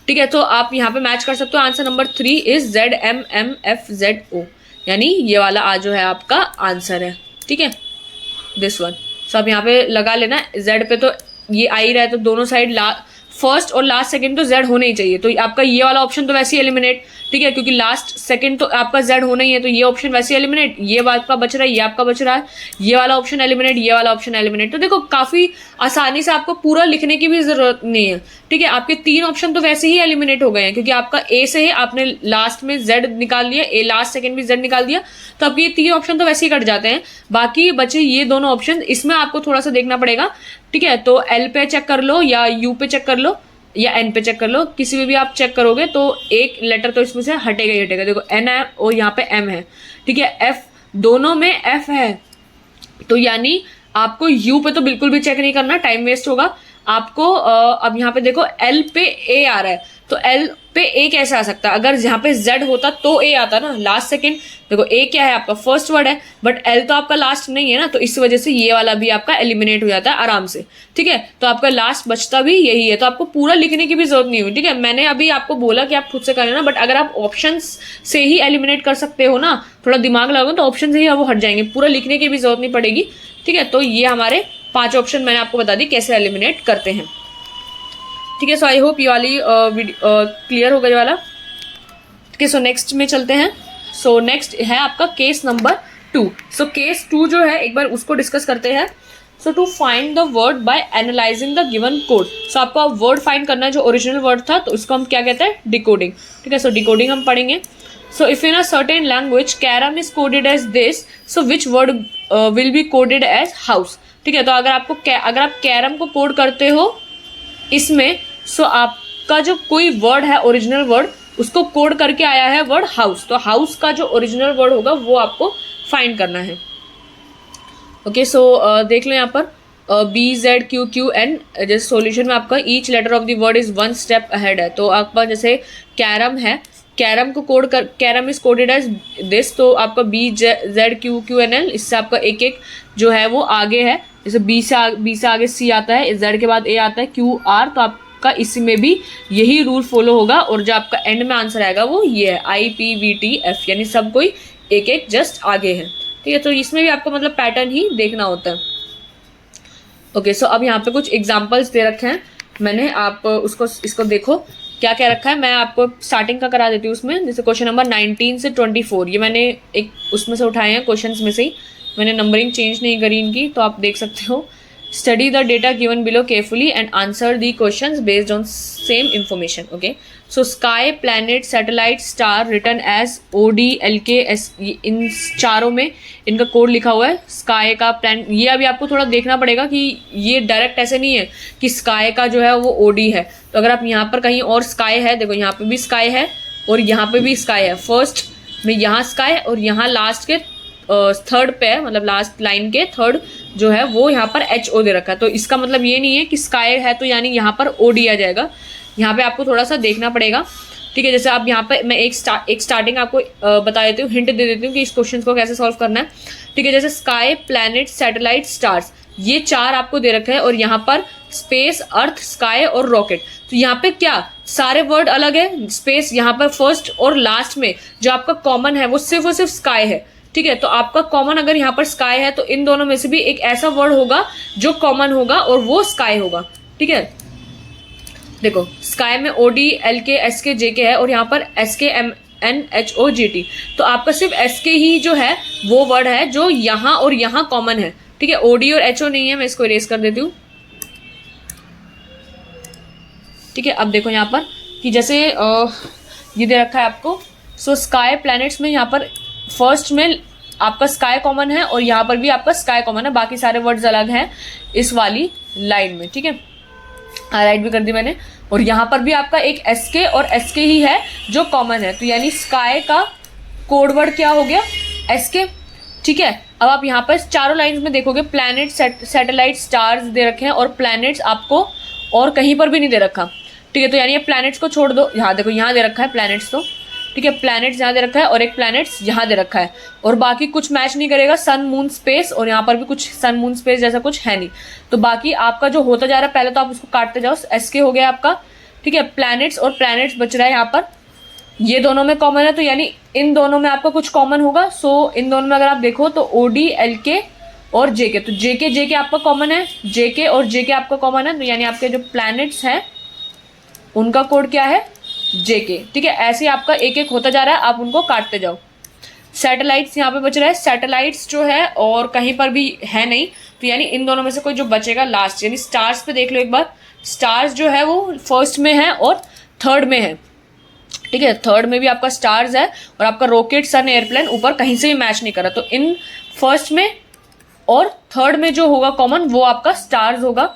ठीक है। तो आप यहाँ पे मैच कर सकते हो। आंसर नंबर 3 इज ZMMFZO, यानी ये वाला आज जो है आपका आंसर है, ठीक है, दिस वन। सो आप यहाँ पे लगा लेना, Z पे तो ये आ ही रहा है, तो दोनों साइड फर्स्ट और लास्ट सेकंड तो Z होना ही चाहिए, तो आपका ये वाला ऑप्शन तो वैसे ही एलिमिनेट, ठीक है, क्योंकि लास्ट सेकंड तो आपका Z होना ही है, तो ये ऑप्शन वैसे एलिमिनेट, ये आपका बच रहा है, ये आपका बच रहा है, ये वाला ऑप्शन एलिमिनेट, ये वाला ऑप्शन एलिमिनेट। तो देखो काफी आसानी से, आपको पूरा लिखने की भी जरूरत नहीं है, ठीक है। आपके तीन ऑप्शन तो वैसे ही एलिमिनेट हो गए हैं, क्योंकि आपका A से ही आपने लास्ट में Z निकाल लिया, A लास्ट सेकंड भी Z निकाल दिया, तो आपके ये तीन ऑप्शन तो वैसे ही कट जाते हैं। बाकी बचे ये दोनों ऑप्शन, इसमें आपको थोड़ा सा देखना पड़ेगा, ठीक है। तो L पे चेक कर लो या U पे चेक कर लो, या एन पे चेक कर लो, किसी में भी आप चेक करोगे तो एक लेटर तो इसमें से हटेगा ही हटेगा। देखो एन है और यहाँ पे एम है, ठीक है, एफ दोनों में एफ है, तो यानी आपको यू पे तो बिल्कुल भी चेक नहीं करना, टाइम वेस्ट होगा आपको। अब यहाँ पे देखो एल पे ए आ रहा है, तो एल पे ए कैसे आ सकता है? अगर यहाँ पे जेड होता तो ए आता ना, लास्ट सेकंड। देखो ए क्या है आपका फर्स्ट वर्ड है, बट एल तो आपका लास्ट नहीं है ना, तो इस वजह से ये वाला भी आपका एलिमिनेट हो जाता है आराम से, ठीक है। तो आपका लास्ट बचता भी यही है, तो आपको पूरा लिखने की भी जरूरत नहीं हुई, ठीक है। मैंने अभी आपको बोला कि आप खुद से करें ना, बट अगर आप ऑप्शन से ही एलिमिनेट कर सकते हो ना, थोड़ा दिमाग लगाओ तो ऑप्शन से ही वो हट जाएंगे, पूरा लिखने की भी जरूरत नहीं पड़ेगी, ठीक है। तो ये हमारे 5 ऑप्शन मैंने आपको बता दी कैसे एलिमिनेट करते हैं, ठीक है। सो आई होप ये वाली क्लियर होगा ये वाला, ठीक है। सो नेक्स्ट में चलते हैं। सो नेक्स्ट है आपका केस नंबर 2। सो केस 2 जो है एक बार उसको डिस्कस करते हैं। So to find the word by analysing the given code. So आपको वर्ड फाइंड करना है जो ओरिजिनल वर्ड था, तो उसको हम क्या कहते हैं? डिकोडिंग, ठीक है। सो डिकोडिंग हम पढ़ेंगे। So if in a certain language carom is coded as this, so which word will be coded as house, ठीक है। तो अगर आप कैरम को कोड करते हो इसमें, सो आपका जो कोई वर्ड है ओरिजिनल वर्ड, उसको कोड करके आया है वर्ड हाउस, तो हाउस का जो ओरिजिनल वर्ड होगा वो आपको फाइंड करना है। ओके, सो देख लो यहाँ पर B Z Q Q N, जैसे सॉल्यूशन में आपका each letter of the word is 1 step ahead है। तो आपका जैसे कैरम है, कैरम को कोड कर, carrom is coded as this, तो आपका B Z Q Q N L, इससे आपका एक एक जो है वो आगे है। जैसे बी से आगे सी आता है, जेड के बाद ए आता है, क्यू आर, तो आपका इसी में भी यही रूल फॉलो होगा, और जो आपका एंड में आंसर आएगा वो ये है I P V T F, यानी सब कोई एक एक जस्ट आगे है, ठीक है। तो इसमें भी आपको मतलब पैटर्न ही देखना होता है। ओके, सो अब यहाँ पे कुछ एग्जाम्पल्स दे रखे हैं मैंने, आप इसको देखो क्या क्या रखा है। मैं आपको स्टार्टिंग का करा देती हूँ उसमें, जैसे क्वेश्चन नंबर 19 से 24, ये मैंने एक उसमें से उठाए हैं, क्वेश्चंस में से ही, मैंने नंबरिंग चेंज नहीं करी इनकी, तो आप देख सकते हो। Study the data given below carefully and answer the questions based on same information. Okay, so sky, planet, satellite, star written as ODLKS, इन चारों में इनका कोड लिखा हुआ है। स्काई का प्लान, ये अभी आपको थोड़ा देखना पड़ेगा कि ये डायरेक्ट ऐसे नहीं है कि स्काई का जो है वो OD है। तो अगर आप यहाँ पर कहीं और स्काई है, देखो यहाँ पे भी स्काई है और यहाँ पे भी स्काई है, फर्स्ट में यहाँ स्काई और यहाँ लास्ट के थर्ड पे है, मतलब लास्ट लाइन के थर्ड जो है वो यहाँ पर HO दे रखा है। तो इसका मतलब ये नहीं है कि स्काई है तो यानी यहाँ पर OD आ जाएगा, यहाँ पे आपको थोड़ा सा देखना पड़ेगा, ठीक है। जैसे आप यहाँ पे मैं एक स्टार्टिंग आपको बता देती हूँ, हिंट दे देती हूँ कि इस क्वेश्चन को कैसे सॉल्व करना है, ठीक है। जैसे स्काई, प्लैनेट, सैटेलाइट, स्टार्स, ये 4 आपको दे रखे हैं, और यहाँ पर स्पेस, अर्थ, स्काई और रॉकेट, तो यहाँ पे क्या सारे वर्ड अलग है। स्पेस यहाँ पर फर्स्ट और लास्ट में जो आपका कॉमन है वो सिर्फ और सिर्फ स्काई है, ठीक है। तो आपका कॉमन अगर यहाँ पर स्काई है तो इन दोनों में से भी एक ऐसा वर्ड होगा जो कॉमन होगा और वो स्काई होगा, ठीक है। देखो स्काई में ODLK SK JK है और यहाँ पर SK MN HOGT, तो आपका सिर्फ SK ही जो है वो वर्ड है जो यहाँ और यहाँ कॉमन है, ठीक है। OD और HO नहीं है, मैं इसको इरेज कर देती हूँ, ठीक है। अब देखो यहाँ पर कि जैसे ये दे रखा है आपको, सो स्काई प्लैनेट्स में यहाँ पर फर्स्ट में आपका स्काई कॉमन है और यहाँ पर भी आपका स्काई कॉमन है, बाकी सारे वर्ड्स अलग हैं इस वाली लाइन में, ठीक है। हाईलाइट भी कर दी मैंने, और यहाँ पर भी आपका एक SK और SK ही है जो कॉमन है, तो यानी स्काई का कोड वर्ड क्या हो गया? SK, ठीक है। अब आप यहाँ पर चारों लाइंस में देखोगे प्लैनेट, सैटेलाइट, स्टार्स दे रखे हैं, और प्लैनेट्स आपको और कहीं पर भी नहीं दे रखा, ठीक है। तो यानी ये प्लैनेट्स को छोड़ दो, यहाँ देखो यहाँ दे रखा है प्लैनेट्स, तो ठीक है, प्लैनेट्स यहाँ दे रखा है और एक प्लैनेट्स यहाँ दे रखा है, और बाकी कुछ मैच नहीं करेगा, सन मून स्पेस, और यहाँ पर भी कुछ सन मून स्पेस जैसा कुछ है नहीं। तो बाकी आपका जो होता जा रहा है, पहले तो आप उसको काटते जाओ, SK हो गया आपका, ठीक है। प्लैनेट्स और प्लैनेट्स बच रहा है यहाँ पर, ये दोनों में कॉमन है, तो यानी इन दोनों में आपका कुछ कॉमन होगा। सो इन दोनों में अगर आप देखो तो ODLK और JK, तो JK आपका कॉमन है, JK और JK आपका कॉमन है, तो यानी आपके जो प्लैनेट्स हैं उनका कोड क्या है? JK, ठीक है। ऐसे आपका एक एक होता जा रहा है, आप उनको काटते जाओ। सैटेलाइट्स यहाँ पे बच रहा है, सैटेलाइट्स जो है और कहीं पर भी है नहीं, तो यानी इन दोनों में से कोई जो बचेगा लास्ट, यानी स्टार्स पे देख लो एक बार, स्टार्स जो है वो फर्स्ट में है और थर्ड में है, ठीक है। थर्ड में भी आपका स्टार्स है और आपका रॉकेट, सन, एयरप्लेन ऊपर कहीं से भी मैच नहीं कर रहा, तो इन फर्स्ट में और थर्ड में जो होगा कॉमन वो आपका स्टार्स होगा।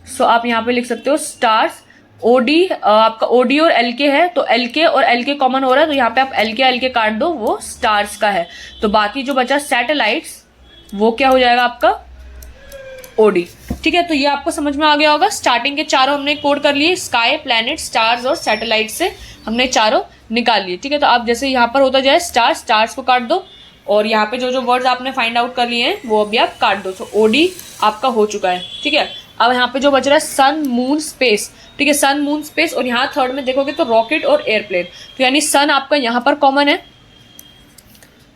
सो आप यहाँ पे लिख सकते हो स्टार्स, ओडी आपका ओडी और एलके है, तो एलके और एलके कॉमन हो रहा है, तो यहाँ पे आप एलके काट दो, वो स्टार्स का है। तो बाकी जो बचा सैटेलाइट्स, वो क्या हो जाएगा आपका ओडी। ठीक है, तो ये आपको समझ में आ गया होगा। स्टार्टिंग के चारों हमने कोड कर लिए, स्काई, प्लैनेट, स्टार्स और सैटेलाइट से हमने चारों निकाल लिए। ठीक है, तो आप जैसे यहाँ पर होता जाए स्टार्स को काट दो, और यहाँ पे जो जो वर्ड्स आपने फाइंड आउट कर लिए हैं वो अभी आप काट दो। तो ओडी आपका हो चुका है। ठीक है, अब यहाँ पे जो बच रहा है सन, मून, स्पेस। ठीक है, सन, मून, स्पेस, और यहाँ थर्ड में देखोगे तो रॉकेट और एयरप्लेन। तो यानी सन आपका यहाँ पर कॉमन है।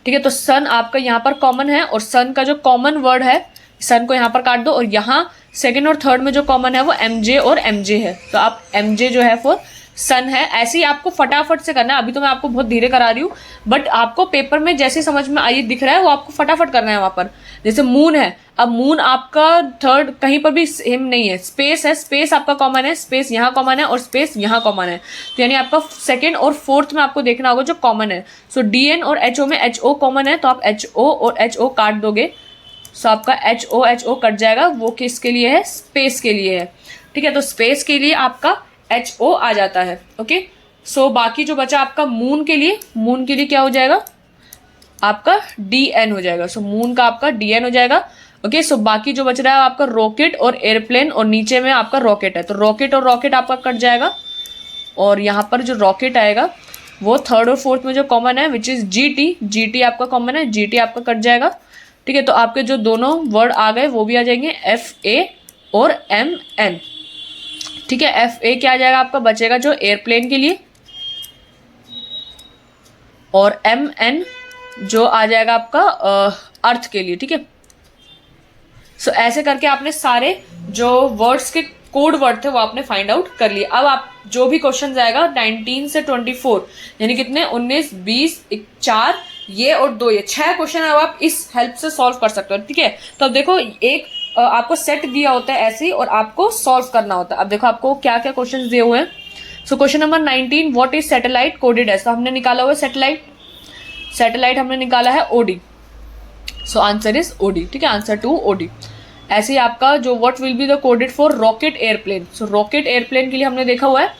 ठीक है, तो सन आपका यहाँ पर कॉमन है, और सन का जो कॉमन वर्ड है, सन को यहाँ पर काट दो, और यहाँ सेकंड और थर्ड में जो कॉमन है वो एमजे और एमजे है। तो आप एमजे जो है फॉर सन है। ऐसे ही आपको फटाफट से करना है। अभी तो मैं आपको बहुत धीरे करा रही हूँ, बट आपको पेपर में जैसे समझ में आई दिख रहा है वो आपको फटाफट करना है। वहां पर जैसे मून है, अब मून आपका थर्ड कहीं पर भी सेम नहीं है। स्पेस है, स्पेस आपका कॉमन है, स्पेस यहाँ कॉमन है और स्पेस यहाँ कॉमन है। तो यानी आपका सेकंड और फोर्थ में आपको देखना होगा जो कॉमन है। सो डीएन और एचओ में एचओ कॉमन है, तो आप एचओ और एचओ काट दोगे। सो आपका एचओ कट जाएगा, वो किसके लिए है, स्पेस के लिए है। ठीक है, तो स्पेस के लिए आपका एचओ आ जाता है। ओके, सो बाकी जो बचा आपका मून के लिए क्या हो जाएगा आपका डीएन हो जाएगा। सो मून का आपका डीएन हो जाएगा। ओके, सो बाकी जो बच रहा है आपका रॉकेट और एयरप्लेन, और नीचे में आपका रॉकेट है, तो रॉकेट और रॉकेट आपका कट जाएगा, और यहाँ पर जो रॉकेट आएगा वो थर्ड और फोर्थ में जो कॉमन है विच इज जीटी आपका कॉमन है, जीटी आपका कट जाएगा। ठीक है, तो आपके जो दोनों वर्ड आ गए वो भी आ जाएंगे, एफ ए और एम एन। ठीक है, एफ ए क्या आ जाएगा आपका, बचेगा जो एयरप्लेन के लिए, और एम एन जो आ जाएगा आपका अर्थ के लिए। ठीक है, सो ऐसे करके आपने सारे जो वर्ड्स के कोड वर्ड थे वो आपने फाइंड आउट कर लिए। अब आप जो भी क्वेश्चन आएगा 19 से 24 यानी कितने 19, 20, 4 ये और 2 ये 6 क्वेश्चन अब आप इस हेल्प से सॉल्व कर सकते हो। ठीक है, तो अब देखो एक आपको सेट दिया होता है ऐसे ही, और आपको सॉल्व करना होता है। अब देखो आपको क्या क्या क्वेश्चन दिए हुए हैं। So question number 19, what is satellite coded as. तो हमने निकाला हुआ है सैटेलाइट हमने निकाला है OD. So answer is OD. ठीक है, आंसर टू ओडी। ऐसे ही आपका जो what will be the coded for rocket airplane. So rocket airplane के लिए हमने देखा हुआ है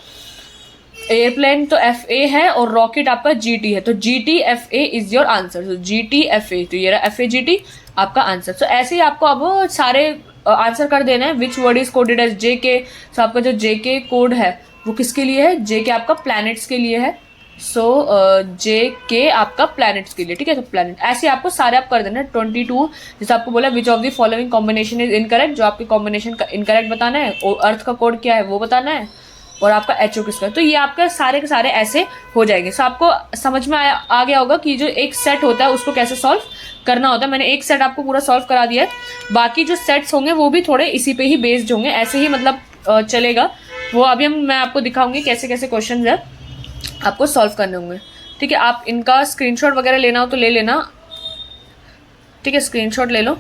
एयरप्लेन तो एफ ए है और रॉकेट आपका जी टी है, तो G T F A is your answer. तो जी टी एफ ए, तो ये रहा एफ ए जी टी आपका आंसर। तो ऐसे ही आपको अब सारे आंसर कर देना है। Which word is coded as J K. So आपका जो जे के कोड है वो किसके लिए है, जे के आपका प्लैनेट्स के लिए है। सो जे के आपका प्लैनेट्स के लिए। ठीक है, तो प्लैनेट ऐसे आपको सारे आप कर देना है। 22 जैसे आपको बोला विच of the following combination is incorrect, जो आपके कॉम्बिनेशन का इनकरेक्ट बताना है, और अर्थ का कोड क्या है वो बताना है, और आपका एचओ किसका। तो ये आपका सारे के सारे ऐसे हो जाएंगे। सो आपको समझ में आ गया होगा कि जो एक सेट होता है उसको कैसे सॉल्व करना होता है। मैंने एक सेट आपको पूरा सॉल्व करा दिया है, बाकी जो सेट्स होंगे वो भी थोड़े इसी पे ही बेस्ड होंगे, ऐसे ही मतलब चलेगा वो। अभी मैं आपको दिखाऊंगी कैसे कैसे क्वेश्चन है आपको सॉल्व करने होंगे। ठीक है, आप इनका स्क्रीनशॉट वगैरह लेना हो तो ले लेना। ठीक है, स्क्रीनशॉट ले लो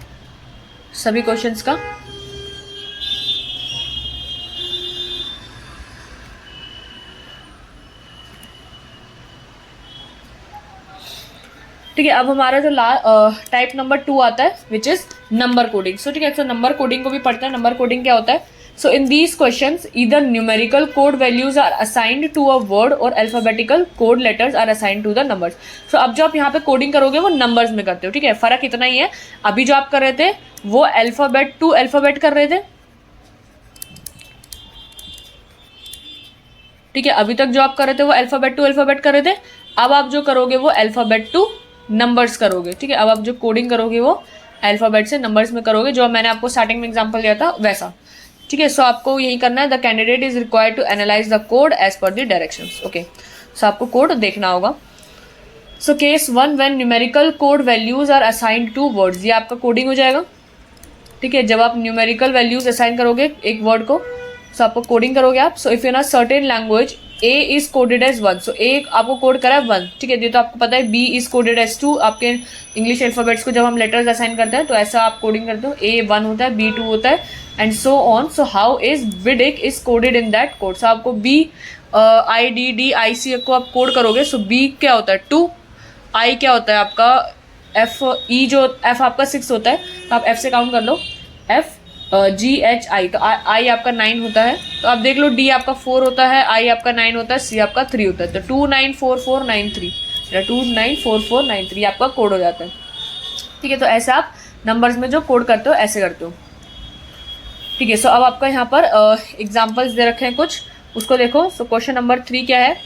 सभी क्वेश्चंस का। ठीक है, अब हमारा जो टाइप नंबर 2 आता है विच इज नंबर कोडिंग। सो ठीक है, तो नंबर कोडिंग को भी पढ़ते हैं। नंबर कोडिंग क्या होता है। So in these questions, either numerical code values are assigned to a word or alphabetical code letters are assigned to the numbers. So अब जो आप यहाँ पे कोडिंग करोगे वो नंबर्स में करते हो। ठीक है, फर्क इतना ही है। अभी जो आप कर रहे थे वो अल्फाबेट टू अल्फाबेट कर रहे थे। ठीक है, अभी तक जो आप कर रहे थे वो अल्फाबेट टू अल्फाबेट कर रहे थे। अब आप जो करोगे वो अल्फाबेट टू नंबर्स करोगे। ठीक है, अब आप जो कोडिंग करोगे वो अल्फाबेट से नंबर्स में करोगे, जो मैंने आपको स्टार्टिंग में एग्जाम्पल दिया था वैसा। ठीक है, सो आपको यही करना है। The candidate is required to analyse the code as per the directions. Okay, so आपको कोड देखना होगा। So case 1 when numerical code values are assigned to words, ये आपका कोडिंग हो जाएगा। ठीक है, जब आप न्यूमेरिकल वैल्यूज असाइन करोगे एक वर्ड को, सो आपको कोडिंग करोगे आप। So if in a certain language A is coded as 1, so A आपको कोड करा है 1। ठीक है, ये तो आपको पता है। बी इज कोडेड एज 2, आपके इंग्लिश अल्फाबेट्स को जब हम लेटर्स असाइन करते हैं तो ऐसा आप कोडिंग करते हो। ए 1 होता है, बी 2 होता है, and so on. So how is widic is coded in that code. So आपको B I D D I C को आप कोड करोगे। सो बी क्या होता है 2, आई क्या होता है आपका एफ, ई जो एफ आपका 6 होता है, तो आप एफ से काउंट कर लो। एफ GHI, तो I आपका 9 होता है, तो आप देख लो D आपका 4 होता है, I आपका 9 होता है, C आपका 3 होता है, तो 294493 या 294493 आपका कोड हो जाता है। ठीक है, तो ऐसे आप नंबर्स में जो कोड करते हो ऐसे करते हो। ठीक है, सो अब आपका यहाँ पर एग्जाम्पल्स दे रखे हैं कुछ, उसको देखो। सो क्वेश्चन नंबर 3 क्या है,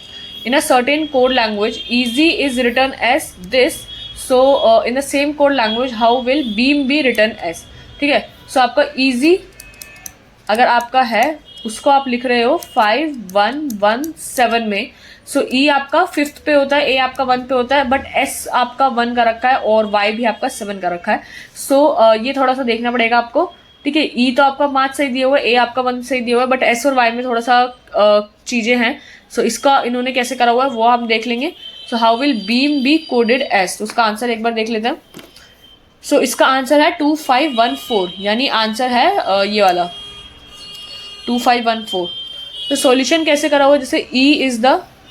in a certain code language easy is written as this, so in the same code language how will beam be written as। ठीक है, सो आपका easy अगर आपका है उसको आप लिख रहे हो 5117 में, सो E आपका 5th पे होता है, A आपका 1 पे होता है, बट S आपका 1 का रखा है और Y भी आपका 7 का रखा है। सो ये थोड़ा सा देखना पड़ेगा आपको। ठीक है, E तो आपका 5 सही दिया हुआ है, A आपका 1 सही दिया हुआ है, बट S और Y में थोड़ा सा चीज़ें हैं। सो इसका इन्होंने कैसे करा हुआ है वो हम देख लेंगे। So how will beam be coded S, तो उसका आंसर एक बार देख लेते हैं। सो इसका आंसर है 2514, यानी आंसर है ये वाला 2514। तो सॉल्यूशन कैसे करा हुआ है, जैसे E इज द,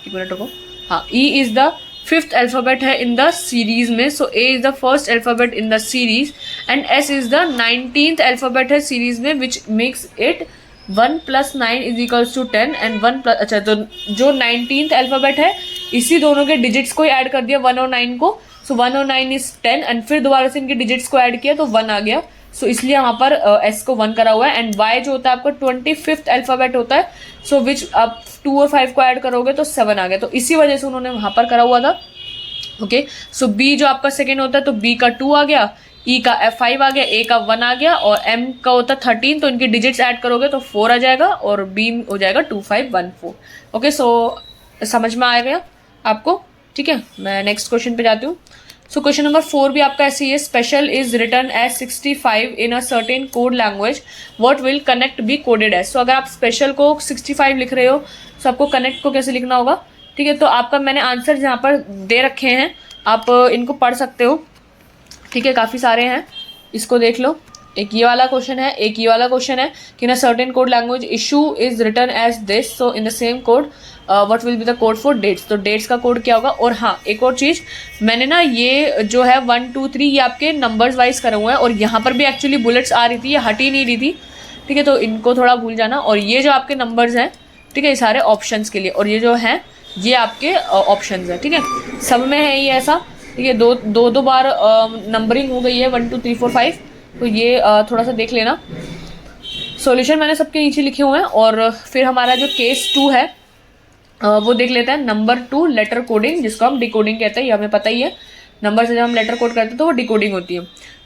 एक मिनट रुको, हाँ, E is the 5th alphabet है इन द सीरीज में, सो A is the 1st alphabet in the series and S is the 19th alphabet है सीरीज में, विच मेक्स इट 1 + 9 = 10 एंड 1 +, अच्छा, तो जो 19th अल्फ़ाबेट है इसी दोनों के डिजिट्स को ऐड कर दिया 1 और 9 को, सो 1 और 9 इज 10 एंड फिर दोबारा से इनके डिजिट्स को ऐड किया तो 1 आ गया। सो इसलिए यहाँ पर S को 1 करा हुआ है एंड Y जो होता है आपका 25th अल्फ़ाबेट होता है, सो विच आप 2 और 5 को ऐड करोगे तो 7 आ गया, तो इसी वजह से उन्होंने वहाँ पर करा हुआ था। ओके, सो B जो आपका सेकेंड होता है तो B का 2 आ गया, E का 5 आ गया, A का 1 आ गया और M का होता है 13, तो इनके डिजिट्स ऐड करोगे तो 4 आ जाएगा और B हो जाएगा 2514। ओके, सो समझ में आ गया आपको। ठीक है, मैं नेक्स्ट क्वेश्चन पे जाती हूँ। सो क्वेश्चन नंबर 4 भी आपका ऐसे ही है, special is written as 65 in a certain code language, what will connect be coded as. So अगर आप स्पेशल को 65 लिख रहे हो तो आपको कनेक्ट को कैसे लिखना होगा। ठीक है, तो आपका मैंने आंसर यहाँ पर दे रखे हैं, आप इनको पढ़ सकते हो। ठीक है, काफ़ी सारे हैं, इसको देख लो। एक ये वाला क्वेश्चन है, एक ये वाला क्वेश्चन है कि in a certain code language issue is written as this, so in the same code what will be the code for dates. तो डेट्स का कोड क्या होगा। और हाँ, एक और चीज़, मैंने ना ये जो है 1 2 3 ये आपके नंबर्स वाइज करे हुए हैं और यहाँ पर भी एक्चुअली बुलेट्स आ रही थी, ये हट ही नहीं रही थी। ठीक है, तो इनको थोड़ा भूल जाना। और ये जो आपके नंबर्स हैं, ठीक है, ये सारे ऑप्शंस के लिए, और ये जो हैं ये आपके ऑप्शंस हैं। ठीक है, सब में है ये ऐसा। ठीक है, दो बार नंबरिंग हो गई है 1 2 3 4 5, तो ये थोड़ा सा देख लेना। सॉल्यूशन मैंने सबके नीचे लिखे हुए हैं। और फिर हमारा जो केस 2 है वो देख लेते हैं। नंबर 2 लेटर कोडिंग, जिसको हम डिकोडिंग कहते हैं, ये हमें पता ही है। नंबर से जब हम लेटर कोड करते हैं तो वो डिकोडिंग होती है।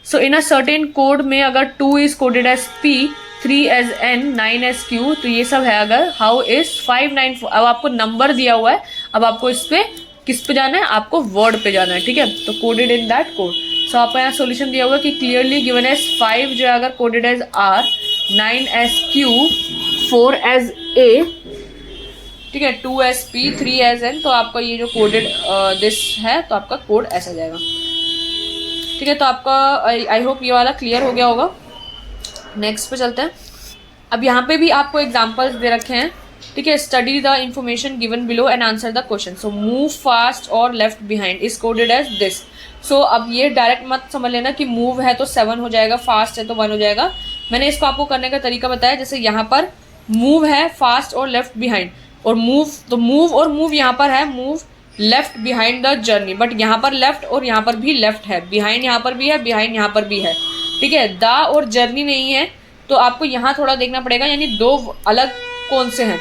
So in a certain code में अगर 2 is coded as P, 3 as N, 9 as Q, तो ये सब है। अगर हाउ इज 594, अब आपको नंबर दिया हुआ है, अब आपको इस पे किस पे जाना है, आपको वर्ड पे जाना है। ठीक है, तो coded in that code. So आपको यहाँ सोल्यूशन दिया हुआ है कि क्लियरली गिवन एज 5 जो है अगर coded as R, 9 as Q, 4 as A, ठीक है, 2 एज P, 3 एज N, तो आपका ये जो कोडेड दिस है तो आपका कोड ऐसा जाएगा। ठीक है, तो आपका आई होप ये वाला क्लियर हो गया होगा। नेक्स्ट पे चलते हैं। अब यहाँ पे भी आपको एग्जांपल्स दे रखे हैं। ठीक है, study the information given below and answer the question. So move fast और left behind is coded as this. So अब ये डायरेक्ट मत समझ लेना कि मूव है तो 7 हो जाएगा, फास्ट है तो 1 हो जाएगा। मैंने इसको आपको करने का तरीका बताया। जैसे यहाँ पर मूव है फास्ट और लेफ्ट बिहाइंड, और मूव, तो मूव और मूव यहाँ पर है move left behind the journey, but यहाँ पर लेफ्ट और यहाँ पर भी लेफ्ट है, बिहाइंड यहाँ पर भी है, बिहाइंड यहाँ पर भी है। ठीक है, द और जर्नी नहीं है, तो आपको यहाँ थोड़ा देखना पड़ेगा, यानी दो अलग कौन से हैं।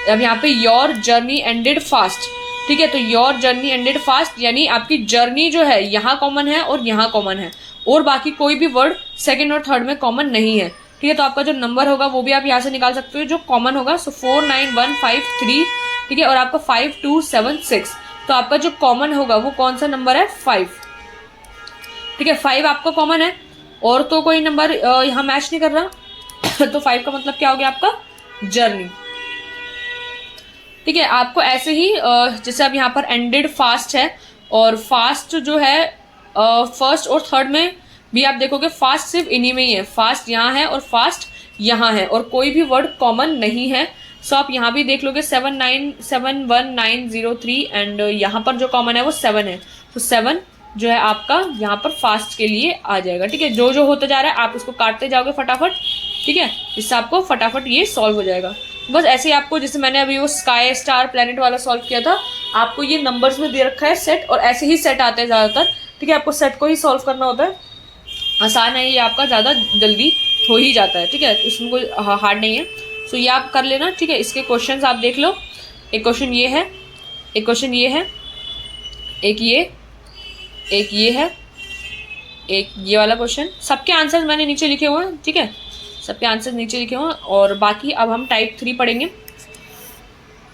अब यहाँ पे योर जर्नी एंडेड फास्ट। ठीक है, तो योर जर्नी एंडेड फास्ट यानी आपकी जर्नी जो है यहाँ कॉमन है और यहाँ कॉमन है, और बाकी कोई भी वर्ड सेकंड और थर्ड में कॉमन नहीं है। ठीक है, तो आपका जो नंबर होगा वो भी आप यहाँ से निकाल सकते हो जो कॉमन होगा। सो 49153, ठीक है, और आपका 5276, तो आपका जो कॉमन होगा वो कौन सा नंबर है, 5। ठीक है, 5 आपका कॉमन है और तो कोई नंबर यहाँ मैच नहीं कर रहा तो 5 का मतलब क्या हो गया आपका, जर्नी। ठीक है, आपको ऐसे ही जैसे अब यहाँ पर एंडेड फास्ट है, और फास्ट जो है फर्स्ट और थर्ड में भी आप देखोगे फास्ट सिर्फ इन्हीं में ही है, फास्ट यहाँ है और फास्ट यहाँ है, और कोई भी वर्ड कॉमन नहीं है। सो आप यहाँ भी देख लोगे 7971903, एंड यहाँ पर जो कॉमन है वो 7 है, तो 7 जो है आपका यहाँ पर फास्ट के लिए आ जाएगा। ठीक है, जो जो होता जा रहा है आप उसको काटते जाओगे फटाफट, ठीक है, इससे आपको फटाफट ये सॉल्व हो जाएगा। बस ऐसे ही आपको, जैसे मैंने अभी वो स्काई स्टार प्लैनेट वाला सॉल्व किया था, आपको ये नंबर्स में दे रखा है सेट, और ऐसे ही सेट आते हैं ज़्यादातर। ठीक है, आपको सेट को ही सॉल्व करना होता है, आसान है ये, आपका ज़्यादा जल्दी हो ही जाता है। ठीक है, इसमें कोई हार्ड नहीं है। सो ये आप कर लेना। ठीक है, इसके क्वेश्चंस आप देख लो। एक क्वेश्चन ये है, एक क्वेश्चन ये है, एक ये है, एक ये वाला क्वेश्चन। सबके आंसर्स मैंने नीचे लिखे हुए हैं। ठीक है, सबके आंसर्स नीचे लिखे हुए हैं। और बाकी अब हम टाइप 3 पढ़ेंगे।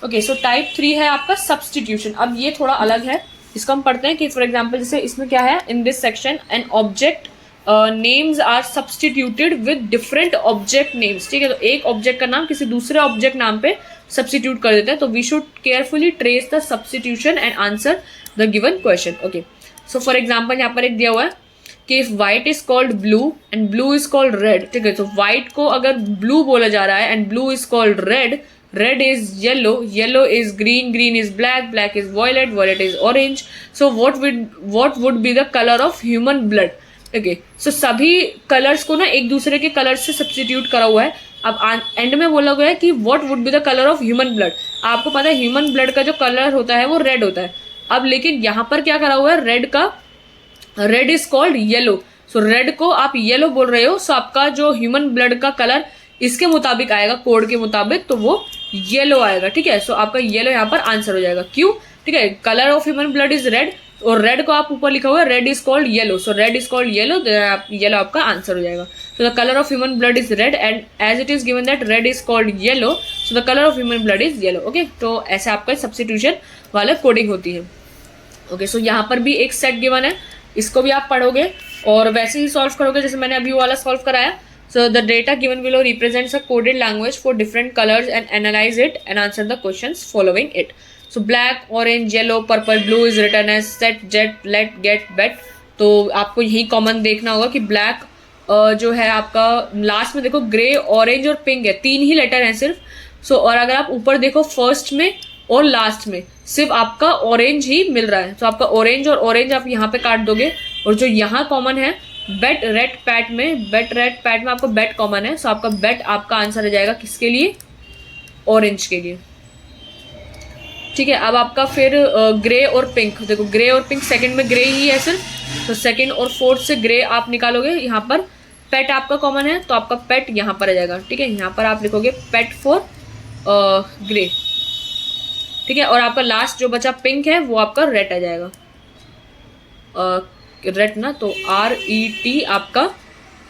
ओके, सो टाइप 3 है आपका सब्सटीट्यूशन। अब ये थोड़ा अलग है, इसको हम पढ़ते हैं कि फॉर एग्जाम्पल जैसे इसमें क्या है, in this section an object names are substituted with different object names. ठीक है, तो एक ऑब्जेक्ट का नाम किसी दूसरे ऑब्जेक्ट नाम पे सब्सटीट्यूट कर देते हैं। तो we should carefully trace the substitution and answer the given question. Okay, so for example यहाँ पर एक दिया हुआ है कि if white is called blue and blue is called red. ठीक है, तो व्हाइट को अगर ब्लू बोला जा रहा है and blue is called red, red is yellow, yellow is green, green is black, black is violet, violet is orange. So what would be the color of human blood? Okay, so सभी colours को ना एक दूसरे के colour से substitute करा हुआ है। अब एंड में बोला गया है कि what would be the color of human blood। आपको पता है ह्यूमन ब्लड का जो कलर होता है वो रेड होता है। अब लेकिन यहाँ पर क्या करा हुआ है, रेड का, red is called yellow. So red को आप येलो बोल रहे हो, सो आपका जो ह्यूमन ब्लड का कलर इसके मुताबिक आएगा, कोड के मुताबिक, तो वो येलो आएगा। ठीक है, सो आपका येलो यहाँ पर आंसर हो जाएगा। क्यों? ठीक है, colour of human blood is red, और रेड को आप ऊपर लिखा हुआ है red is called yellow, so red is called yellow, yellow आपका आंसर हो जाएगा। So the colour of human blood is red and as it is given that red is called yellow, so the colour of human blood is yellow. Okay, तो ऐसे आपका substitution वाला coding होती है। Okay, सो यहाँ पर भी एक सेट गिवन है, इसको भी आप पढ़ोगे और वैसे ही सॉल्व करोगे जैसे मैंने अभी वाला सॉल्व कराया। So the data given below represents a coded language for different colors and analyze it and answer the questions following it. So black, orange, yellow, purple, blue is written as set, jet, let, get, bet. तो आपको यही common देखना होगा कि black जो है आपका last में देखो ग्रे, ऑरेंज और पिंक है, 3 ही लेटर हैं सिर्फ। सो और अगर आप ऊपर देखो फर्स्ट में और लास्ट में सिर्फ आपका ऑरेंज ही मिल रहा है। तो आपका ऑरेंज और ऑरेंज आप यहाँ पे काट दोगे, और जो यहाँ कॉमन है बेट रेड पैट में, बेट रेड पैट में आपको बेट कॉमन है। सो आपका बेट आपका आंसर हो जाएगा किसके लिए, ऑरेंज के लिए। ठीक है, अब आपका फिर ग्रे और पिंक, देखो ग्रे और पिंक सेकंड में ग्रे ही है सिर्फ, तो सेकंड और फोर्थ से ग्रे आप निकालोगे। यहाँ पर पेट आपका कॉमन है, तो आपका पेट यहाँ पर आ जाएगा। ठीक है, यहाँ पर आप लिखोगे पेट फॉर ग्रे। ठीक है, और आपका लास्ट जो बचा पिंक है वो आपका रेड आ जाएगा, रेड ना, तो RET आपका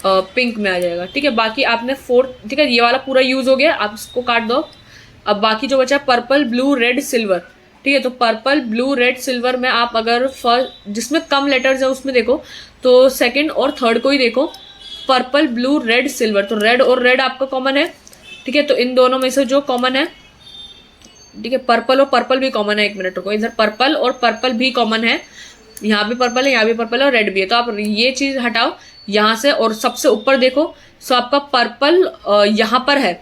पिंक में आ जाएगा। ठीक है, बाकी आपने फोर्थ, ठीक है ये वाला पूरा यूज हो गया, आप इसको काट दो। अब बाकी जो बचा पर्पल, ब्लू, रेड, सिल्वर। ठीक है, तो पर्पल, ब्लू, रेड, सिल्वर में आप अगर फर्स्ट जिसमें कम लेटर्स है उसमें देखो, तो सेकंड और थर्ड को ही देखो, पर्पल, ब्लू, रेड, सिल्वर, तो रेड और रेड आपका कॉमन है। ठीक है, तो इन दोनों में से जो कॉमन है, ठीक है पर्पल और पर्पल भी कॉमन है, एक मिनट रुको, इधर पर्पल और पर्पल भी कॉमन है, यहाँ भी पर्पल है, यहाँ भी पर्पल है और रेड भी है। तो आप ये चीज हटाओ यहाँ से और सबसे ऊपर देखो, सो आपका पर्पल यहाँ पर है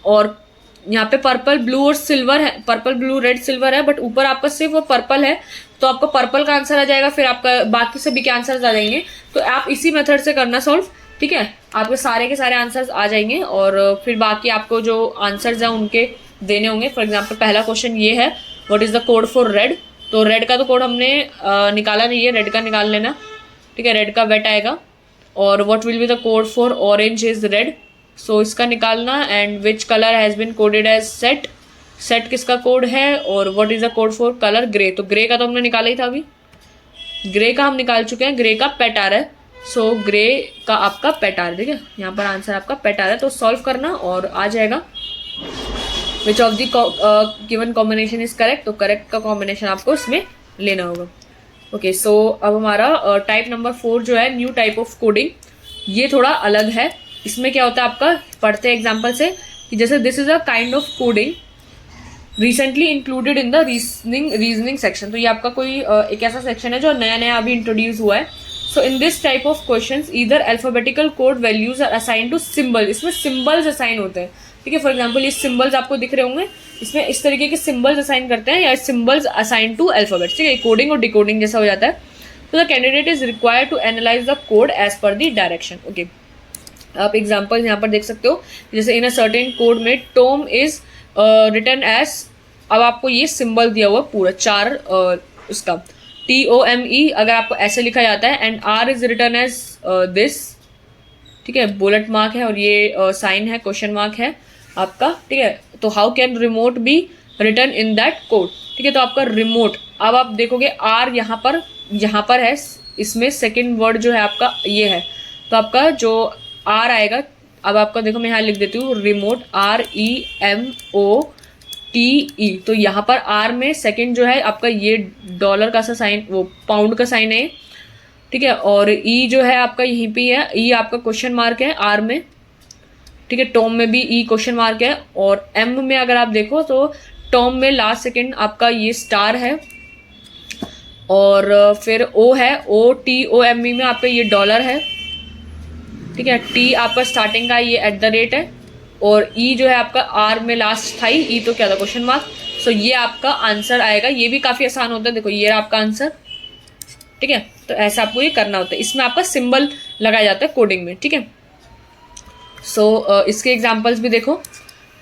और यहाँ पे पर्पल, ब्लू और सिल्वर है, पर्पल, ब्लू, रेड, सिल्वर है, बट ऊपर आपका सिर्फ वो पर्पल है, तो आपका पर्पल का आंसर आ जाएगा। फिर आपका बाकी सभी के आंसर्स आ जाएंगे। तो आप इसी मेथड से करना सॉल्व। ठीक है, आपके सारे के सारे आंसर्स आ जाएंगे और फिर बाकी आपको जो आंसर्स हैं उनके देने होंगे। फॉर एग्जाम्पल पहला क्वेश्चन ये है, what is the code for red. तो रेड का तो कोड हमने निकाला नहीं है, रेड का निकाल लेना। ठीक है, रेड का वेट आएगा। और what will be the code for orange is red, so इसका निकालना। And which colour has been coded as set, set किसका कोड है। और what is the code for colour grey, तो ग्रे का तो हमने निकाला ही था, अभी ग्रे का हम निकाल चुके हैं, ग्रे का पेट आ रहा है। सो ग्रे का आपका पेट आ रहा है। ठीक है, यहाँ पर आंसर आपका पेट आ रहा है, तो सॉल्व करना और आ जाएगा। विच of the given combination is correct, तो करेक्ट का कॉम्बिनेशन आपको इसमें लेना होगा। ओके, सो अब हमारा टाइप नंबर 4 जो है न्यू टाइप ऑफ कोडिंग, ये थोड़ा अलग है। इसमें क्या होता है आपका, पढ़ते हैं एग्जाम्पल से कि जैसे this is a kind of coding recently included in the reasoning section. तो ये आपका कोई एक ऐसा सेक्शन है जो नया नया अभी इंट्रोड्यूस हुआ है। So in this type of questions either alphabetical code values are assign to symbol, इसमें सिंबल्स असाइन होते हैं। ठीक है, फॉर एग्जाम्पल ये सिंबल्स आपको दिख रहे होंगे, इसमें इस तरीके के सिंबल्स असाइन करते हैं या सिंबल्स असाइन टू अल्फाबेट्स। ठीक है, कोडिंग और डिकोडिंग जैसा हो जाता है। तो the candidate is required to analyse the code as per the direction. Okay, आप एग्जाम्पल यहाँ पर देख सकते हो, जैसे इन अ सर्टेन कोड में टॉम इज रिटर्न एज, अब आपको ये सिंबल दिया हुआ पूरा 4 उसका TOME अगर आपको ऐसे लिखा जाता है, and R is written as this, ठीक है, बुलेट मार्क है और ये साइन है, क्वेश्चन मार्क है आपका, ठीक है। तो how can remote be written in that code, ठीक है। तो आपका रिमोट, अब आप देखोगे R यहाँ पर है, इसमें सेकेंड वर्ड जो है आपका ये है, तो आपका जो R आएगा, अब आपका देखो मैं यहाँ लिख देती हूँ रिमोट, REMOTE, तो यहाँ पर R में सेकेंड जो है आपका ये डॉलर का सा साइन, वो पाउंड का साइन है, ठीक है। और E जो है आपका यहीं पे है, E आपका क्वेश्चन मार्क है R में, ठीक है। टॉम में भी E क्वेश्चन मार्क है, और M में अगर आप देखो तो टॉम में लास्ट सेकेंड आपका ये स्टार है, और फिर O है, OTOME में आपका ये डॉलर है, ठीक है। T आपका स्टार्टिंग का ये @ है, और E जो है आपका R में लास्ट था ही, E तो क्या था, क्वेश्चन मार्क। सो ये आपका आंसर आएगा। ये भी काफ़ी आसान होता है, देखो ये आपका आंसर, ठीक है। तो ऐसा आपको ये करना होता है, इसमें आपका सिंबल लगाया जाता है कोडिंग में, ठीक है। सो इसके एग्जांपल्स भी देखो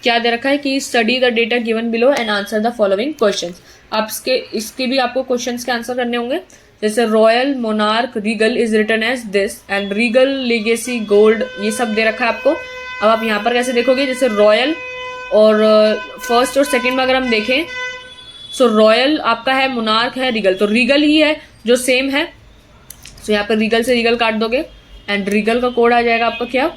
क्या दे रखा है कि study the data given below and answer the following questions. आप इसके भी आपको क्वेश्चंस के आंसर करने होंगे, जैसे royal, monarch, regal is written as this, and regal, legacy, gold, ये सब दे रखा है आपको। अब आप यहाँ पर कैसे देखोगे, जैसे रॉयल और फर्स्ट और सेकंड में अगर हम देखें, सो रॉयल आपका है, मोनार्क है, रीगल, तो रीगल ही है जो सेम है, सो यहाँ पर रीगल से रीगल काट दोगे, एंड रीगल का कोड आ जाएगा आपका क्या,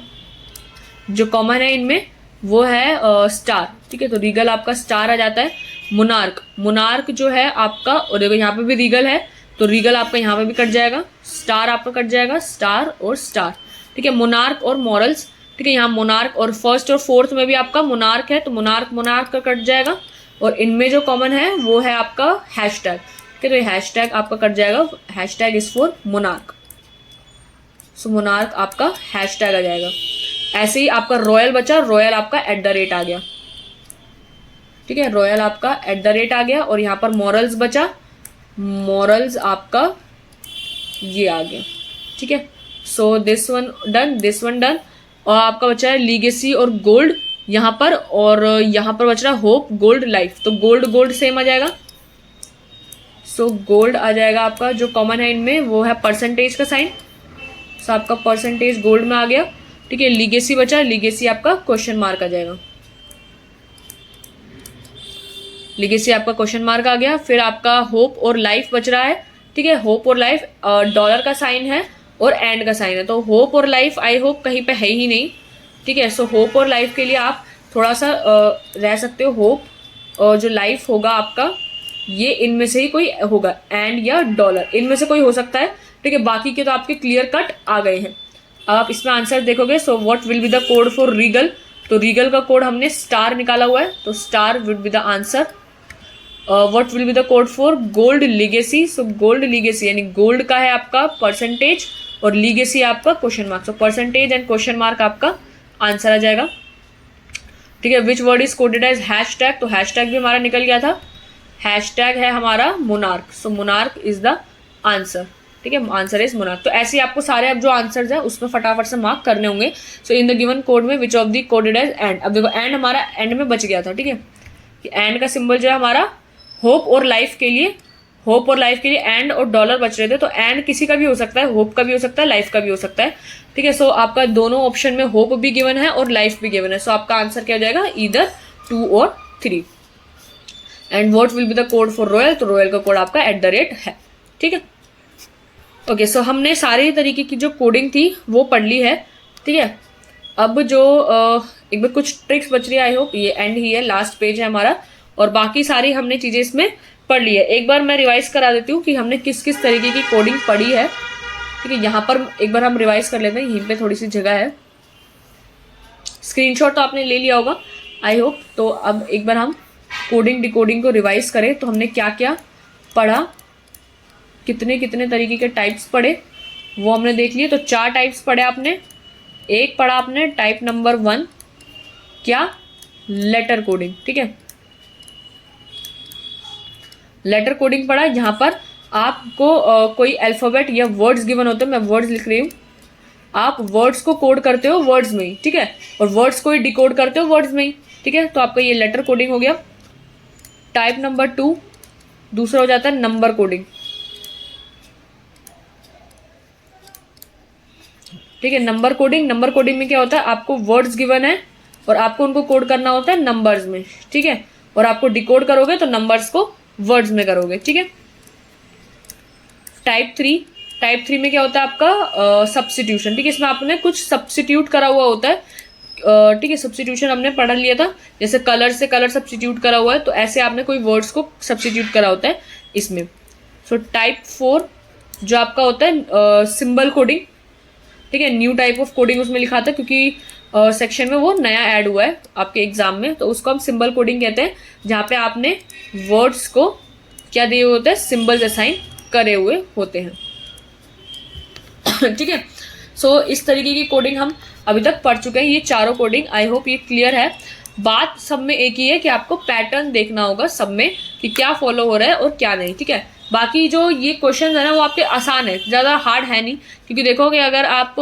जो कॉमन है इनमें वो है स्टार, ठीक है। तो रीगल आपका स्टार आ जाता है। मोनार्क जो है आपका, और देखो यहाँ पे भी रीगल है, तो रीगल आपका यहाँ पे भी कट जाएगा, स्टार आपका कट जाएगा, स्टार और स्टार, ठीक है। मोनार्क और मॉरल्स, ठीक है, यहाँ मोनार्क, और फर्स्ट और फोर्थ में भी आपका मोनार्क है, तो मोनार्क का कट जाएगा, और इनमें जो कॉमन है वो है आपका हैशटैग, ठीक है। तो ये हैशटैग आपका कट जाएगा, hashtag is for monarch, so monarch आपका हैशटैग आ जाएगा। ऐसे ही आपका रॉयल बचा, रॉयल आपका @ आ गया, ठीक है, रॉयल आपका @ आ गया, और यहाँ पर मॉरल्स बचा, मॉरल्स आपका ये आ गया, ठीक है। So this one done, this one done, और आपका बचा है लीगेसी और गोल्ड यहाँ पर, और यहाँ पर बच रहा है होप, गोल्ड, लाइफ, तो गोल्ड सेम आ जाएगा। सो गोल्ड आ जाएगा आपका, जो कॉमन है इनमें वो है परसेंटेज का साइन, सो आपका परसेंटेज गोल्ड में आ गया, ठीक है। लीगेसी बचा, लीगेसी आपका क्वेश्चन मार्क आ जाएगा, लीगेसी आपका क्वेश्चन मार्क आ गया। फिर आपका होप और लाइफ बच रहा है, ठीक है। होप और लाइफ डॉलर का साइन है और एंड का साइन है, तो होप और लाइफ आई होप कहीं पे है ही नहीं, ठीक है। सो होप और लाइफ के लिए आप थोड़ा सा रह सकते हो, होप और जो लाइफ होगा आपका ये इनमें से ही कोई होगा, एंड या डॉलर, इनमें से कोई हो सकता है, ठीक है। बाकी के तो आपके क्लियर कट आ गए हैं। अब आप इसमें आंसर देखोगे, so what will be the code for regal, तो रीगल का कोड हमने स्टार निकाला हुआ है, तो star will be the answer. What will be the code for gold legacy, so gold legacy यानी गोल्ड का है आपका परसेंटेज, और लीगेसी आपका question mark, so percentage and question mark आपका आंसर आ जाएगा, ठीक है। Which word is coded as hashtag, तो हैशटैग भी हमारा निकल गया था, हैशटैग है हमारा monarch, so monarch is the answer, ठीक है, आंसर इज मोनार्क। तो ऐसे ही आपको सारे अब जो आंसर्स है उसमें फटाफट से मार्क करने होंगे। So in the given code में which of the coded as and, अब देखो एंड हमारा एंड में बच गया था, ठीक है। एंड का सिंबल जो है हमारा होप और लाइफ के लिए, होप और लाइफ के लिए एंड और डॉलर बच रहे थे, तो एंड किसी का भी हो सकता है, होप का भी हो सकता है, लाइफ का भी हो सकता है, ठीक है। सो आपका दोनों ऑप्शन में होप भी गिवन है और लाइफ भी गिवन है, सो आपका आंसर क्या हो जाएगा, ईदर 2 और 3। And what will be the code for royal, तो रॉयल का कोड आपका @ है, ठीक है। ओके, सो हमने सारे तरीके की जो कोडिंग थी वो पढ़ ली है, ठीक है। अब जो एक बार कुछ ट्रिक्स बच रही है, आई होप ये एंड ही है, लास्ट पेज है हमारा, और बाकी सारी हमने चीज़ें इसमें पढ़ ली है। एक बार मैं रिवाइज करा देती हूँ कि हमने किस किस तरीके की कोडिंग पढ़ी है, ठीक है। यहाँ पर एक बार हम रिवाइज कर लेते हैं, यहीं पे थोड़ी सी जगह है, स्क्रीनशॉट तो आपने ले लिया होगा आई होप। तो अब एक बार हम कोडिंग डिकोडिंग को रिवाइज करें, तो हमने क्या क्या पढ़ा, कितने कितने तरीके के टाइप्स पढ़े वो हमने देख लिए। तो 4 टाइप्स पढ़े आपने। एक पढ़ा आपने टाइप नंबर 1 क्या, लेटर कोडिंग, ठीक है, लेटर कोडिंग पढ़ा। यहाँ पर आपको कोई अल्फ़ाबेट या वर्ड्स गिवन होते हैं, मैं वर्ड्स लिख रही हूँ, आप वर्ड्स को कोड करते हो वर्ड्स में ही, ठीक है, और वर्ड्स को ही डिकोड करते हो वर्ड्स में ही, ठीक है। तो आपका ये लेटर कोडिंग हो गया। टाइप नंबर 2 दूसरा हो जाता है नंबर कोडिंग, ठीक है। नंबर कोडिंग में क्या होता है, आपको वर्ड्स गिवन है और आपको उनको कोड करना होता है नंबर्स में, ठीक है, और आपको डिकोड करोगे तो नंबर्स को वर्ड्स में करोगे, ठीक है। टाइप 3 में क्या होता है आपका सब्स्टिट्यूशन, ठीक है। इसमें आपने कुछ सब्स्टिट्यूट करा हुआ होता है, ठीक है। सब्स्टिट्यूशन हमने पढ़ लिया था, जैसे कलर से कलर सब्स्टिट्यूट करा हुआ है, तो ऐसे आपने कोई वर्ड्स को सब्स्टिट्यूट करा होता है इसमें। सो टाइप 4 जो आपका होता है सिंबल कोडिंग, ठीक है। न्यू टाइप ऑफ कोडिंग उसमें लिखा था क्योंकि सेक्शन में वो नया ऐड हुआ है आपके एग्जाम में, तो उसको हम सिंबल कोडिंग कहते हैं, जहाँ पे आपने वर्ड्स को क्या दिए होते हैं, सिंबल्स असाइन करे हुए होते हैं, ठीक है। सो इस तरीके की कोडिंग हम अभी तक पढ़ चुके हैं, ये चारों कोडिंग। आई होप ये क्लियर है। बात सब में एक ही है कि आपको पैटर्न देखना होगा सब में कि क्या फॉलो हो रहा है और क्या नहीं, ठीक है। बाकी जो ये क्वेश्चन है ना वो आपके आसान है, ज़्यादा हार्ड है नहीं, क्योंकि देखोगे अगर आप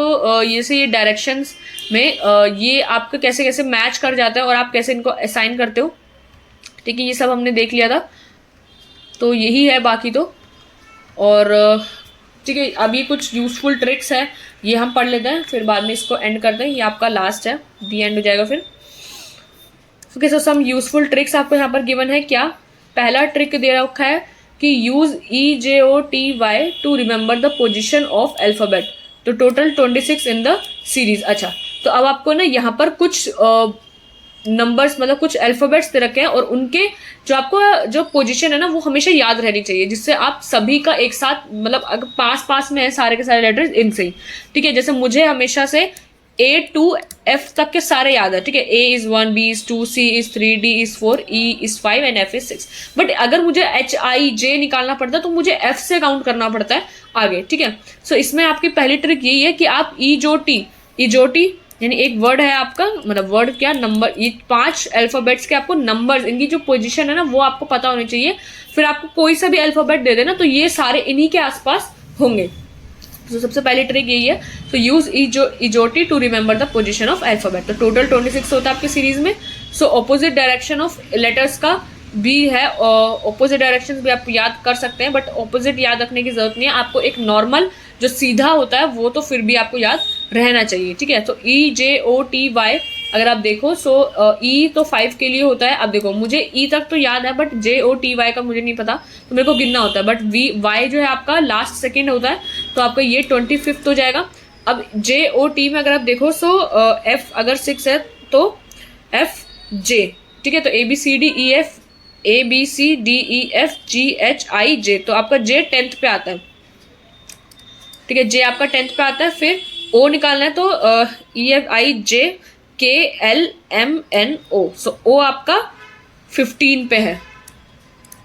ये डायरेक्शंस में ये आपके कैसे कैसे मैच कर जाता है और आप कैसे इनको असाइन करते हो, ठीक है, ये सब हमने देख लिया था। तो यही है बाकी तो, और ठीक है, अब ये कुछ यूजफुल ट्रिक्स है ये हम पढ़ लेते हैं, फिर बाद में इसको एंड करते हैं। ये आपका लास्ट है, दी एंड हो जाएगा फिर। ओके, सो सम यूजफुल ट्रिक्स आपको यहाँ पर गिवन है। क्या पहला ट्रिक दे रखा है कि use EJOTY to remember the position of alphabet, तो टोटल 26 इन द सीरीज। अच्छा, तो अब आपको ना यहाँ पर कुछ नंबर्स मतलब कुछ अल्फाबेट्स दे रखे हैं और उनके जो आपको जो पोजीशन है ना वो हमेशा याद रहनी चाहिए, जिससे आप सभी का एक साथ मतलब अगर पास पास में है सारे के सारे लेटर्स इनसे ही, ठीक है। जैसे मुझे हमेशा से A to F तक के सारे याद है, ठीक है। A is 1, B is 2, C is 3, D is 4, E is 5 and F is 6। But अगर मुझे HIJ निकालना पड़ता है तो मुझे F से काउंट करना पड़ता है आगे, ठीक है। सो इसमें आपकी पहली ट्रिक यही है कि आप EJOT यानी एक वर्ड है आपका, मतलब वर्ड क्या नंबर, ये 5 अल्फाबेट्स के आपको नंबर्स, इनकी जो पोजीशन है ना वो आपको पता होनी चाहिए। फिर आपको कोई सा भी अल्फाबेट दे देना तो ये सारे इन्हीं के आसपास होंगे। तो सबसे पहली ट्रिक यही है, तो use EJOT to remember the position of alphabet. तो टोटल 26 होता है आपके सीरीज में। So opposite direction of letters का भी है, ऑपोजिट डायरेक्शन भी आप याद कर सकते हैं, बट ऑपोजिट याद रखने की जरूरत नहीं है आपको। एक नॉर्मल जो सीधा होता है वो तो फिर भी आपको याद रहना चाहिए, ठीक है। तो EJOTY अगर आप देखो, सो E तो 5 के लिए होता है। अब देखो मुझे E तक तो याद है, बट JOTY का मुझे नहीं पता, तो मेरे को गिनना होता है। बट Y जो है आपका लास्ट सेकेंड होता है, तो आपका ये 25th हो जाएगा। अब JOT में अगर आप देखो, सो F अगर 6 है तो FJ, ठीक है। तो ABCDEF तो आपका J 10th पे आता है, ठीक है। J आपका 10th पे आता है। फिर O निकालना है तो EFIJKLMNO, सो O आपका 15 पे है,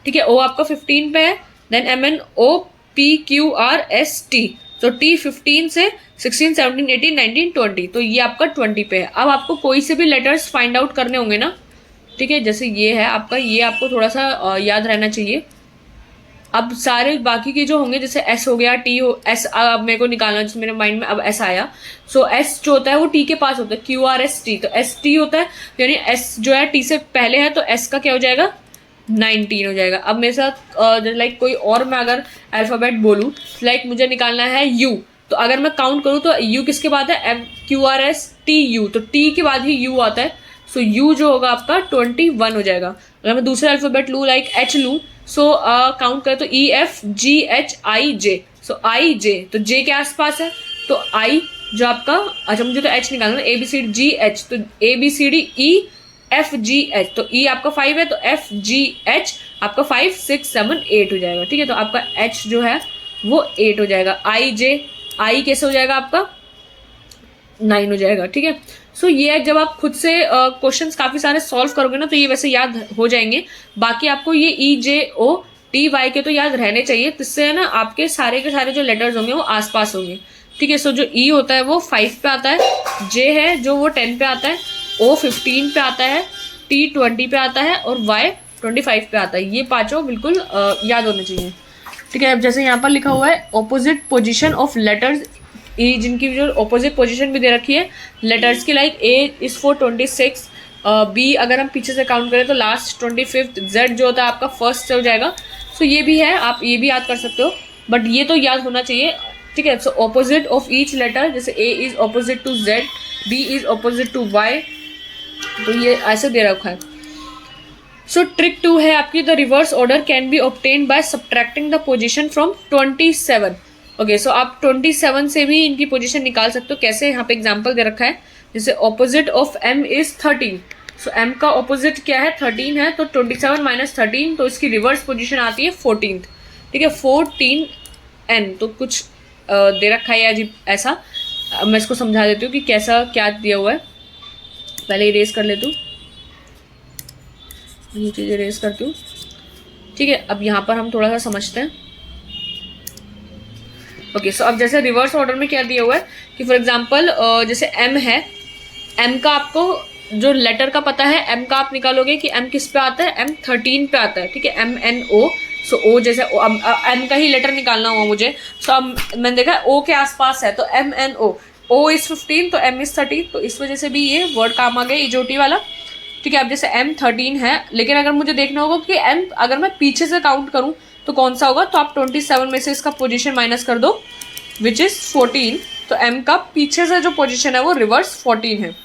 ठीक है। O आपका 15 पे है। देन MNOPQRST, तो T 15 से 16, 17, 18, 19, 20, तो ये आपका 20 पे है। अब आपको कोई से भी लेटर्स फाइंड आउट करने होंगे ना, ठीक है। जैसे ये है आपका, ये आपको थोड़ा सा याद रहना चाहिए। अब सारे बाकी के जो होंगे, जैसे S हो गया, T हो, S अब मेरे को निकालना, जैसे मेरे माइंड में अब S आया। सो S जो होता है वो T के पास होता है, QRST, तो ST होता है, यानी S जो है T से पहले है, तो S का क्या हो जाएगा 19 हो जाएगा। अब मेरे साथ लाइक कोई और मैं अगर अल्फाबेट बोलूँ, लाइक मुझे निकालना है U, तो अगर मैं काउंट करूँ तो U किसके बाद है, QRSTU, तो T के बाद ही U आता है। सो U जो होगा आपका 21 हो जाएगा। अगर मैं दूसरा अल्फाबेट लूँ लाइक H लूँ, सो काउंट करें तो EFGHIJ, सो IJ, तो J के आसपास है, तो I जो आपका, अच्छा मुझे तो H निकालना है, ABCDGH, तो ABCDEFGH, तो E आपका 5 है, तो FGH आपका 5, 6, 7, 8 हो जाएगा, ठीक है। तो आपका H जो है वो 8 हो जाएगा। I कैसे हो जाएगा आपका 9 हो जाएगा, ठीक है। सो ये है, जब आप खुद से क्वेश्चंस काफ़ी सारे सॉल्व करोगे ना तो ये वैसे याद हो जाएंगे। बाकी आपको ये EJOTY के तो याद रहने चाहिए, जिससे है ना आपके सारे के सारे जो लेटर्स होंगे वो आसपास होंगे, ठीक है। सो जो E होता है वो 5 पे आता है, J है जो वो 10 पे आता है, O 15 पे आता है, T 20 पे आता है और Y 25 पे आता है। ये पाँचों बिल्कुल याद होने चाहिए, ठीक है। अब जैसे यहाँ पर लिखा हुआ है ऑपोजिट पोजिशन ऑफ लेटर्स ई जिनकी जो ऑपोजिट पोजीशन भी दे रखी है लेटर्स की, like A is for 26, B अगर हम पीछे से काउंट करें तो लास्ट 25, जेड जो होता है आपका फर्स्ट से हो जाएगा। सो ये भी है, आप ये भी याद कर सकते हो, बट ये तो याद होना चाहिए, ठीक है। So opposite of each letter, जैसे A is opposite to Z, B is opposite to Y, तो ये ऐसे दे रखा है। सो ट्रिक 2 है आपकी, the reverse order can be obtain by subtracting the position from 27। Okay, so आप 27 से भी इनकी पोजीशन निकाल सकते हो। कैसे, यहाँ पे एग्जांपल दे रखा है, जैसे opposite of M is 13, so M का ऑपोजिट क्या है 13 है, तो 27 माइनस 13, तो इसकी रिवर्स पोजीशन आती है 14, ठीक है, 14n। तो कुछ दे रखा है अजीब ऐसा, मैं इसको समझा देती हूँ कि कैसा क्या दिया हुआ है। पहले इरेज कर लेती हूँ, ये चीज़ इरेज करती हूँ, ठीक है। अब यहाँ पर हम थोड़ा सा समझते हैं। ओके, सो अब जैसे रिवर्स ऑर्डर में क्या दिया हुआ है कि फॉर एग्जांपल जैसे m है, m का आपको जो लेटर का पता है, m का आप निकालोगे कि m किस पे आता है, m 13 पे आता है, ठीक है, MNO। सो o जैसे m का ही लेटर निकालना हुआ मुझे, सो अब मैंने देखा o के आसपास है, तो MNO, o इज 15 तो m इज 13, तो इस वजह से भी ये वर्ड काम आ गया इजोटी वाला, ठीक है। अब जैसे m 13 है, लेकिन अगर मुझे देखना होगा कि m अगर मैं पीछे से काउंट करूं तो कौन सा होगा, तो आप 27 में से इसका पोजीशन माइनस कर दो, विच इज 14, तो m का पीछे से जो पोजीशन है वो रिवर्स 14 है।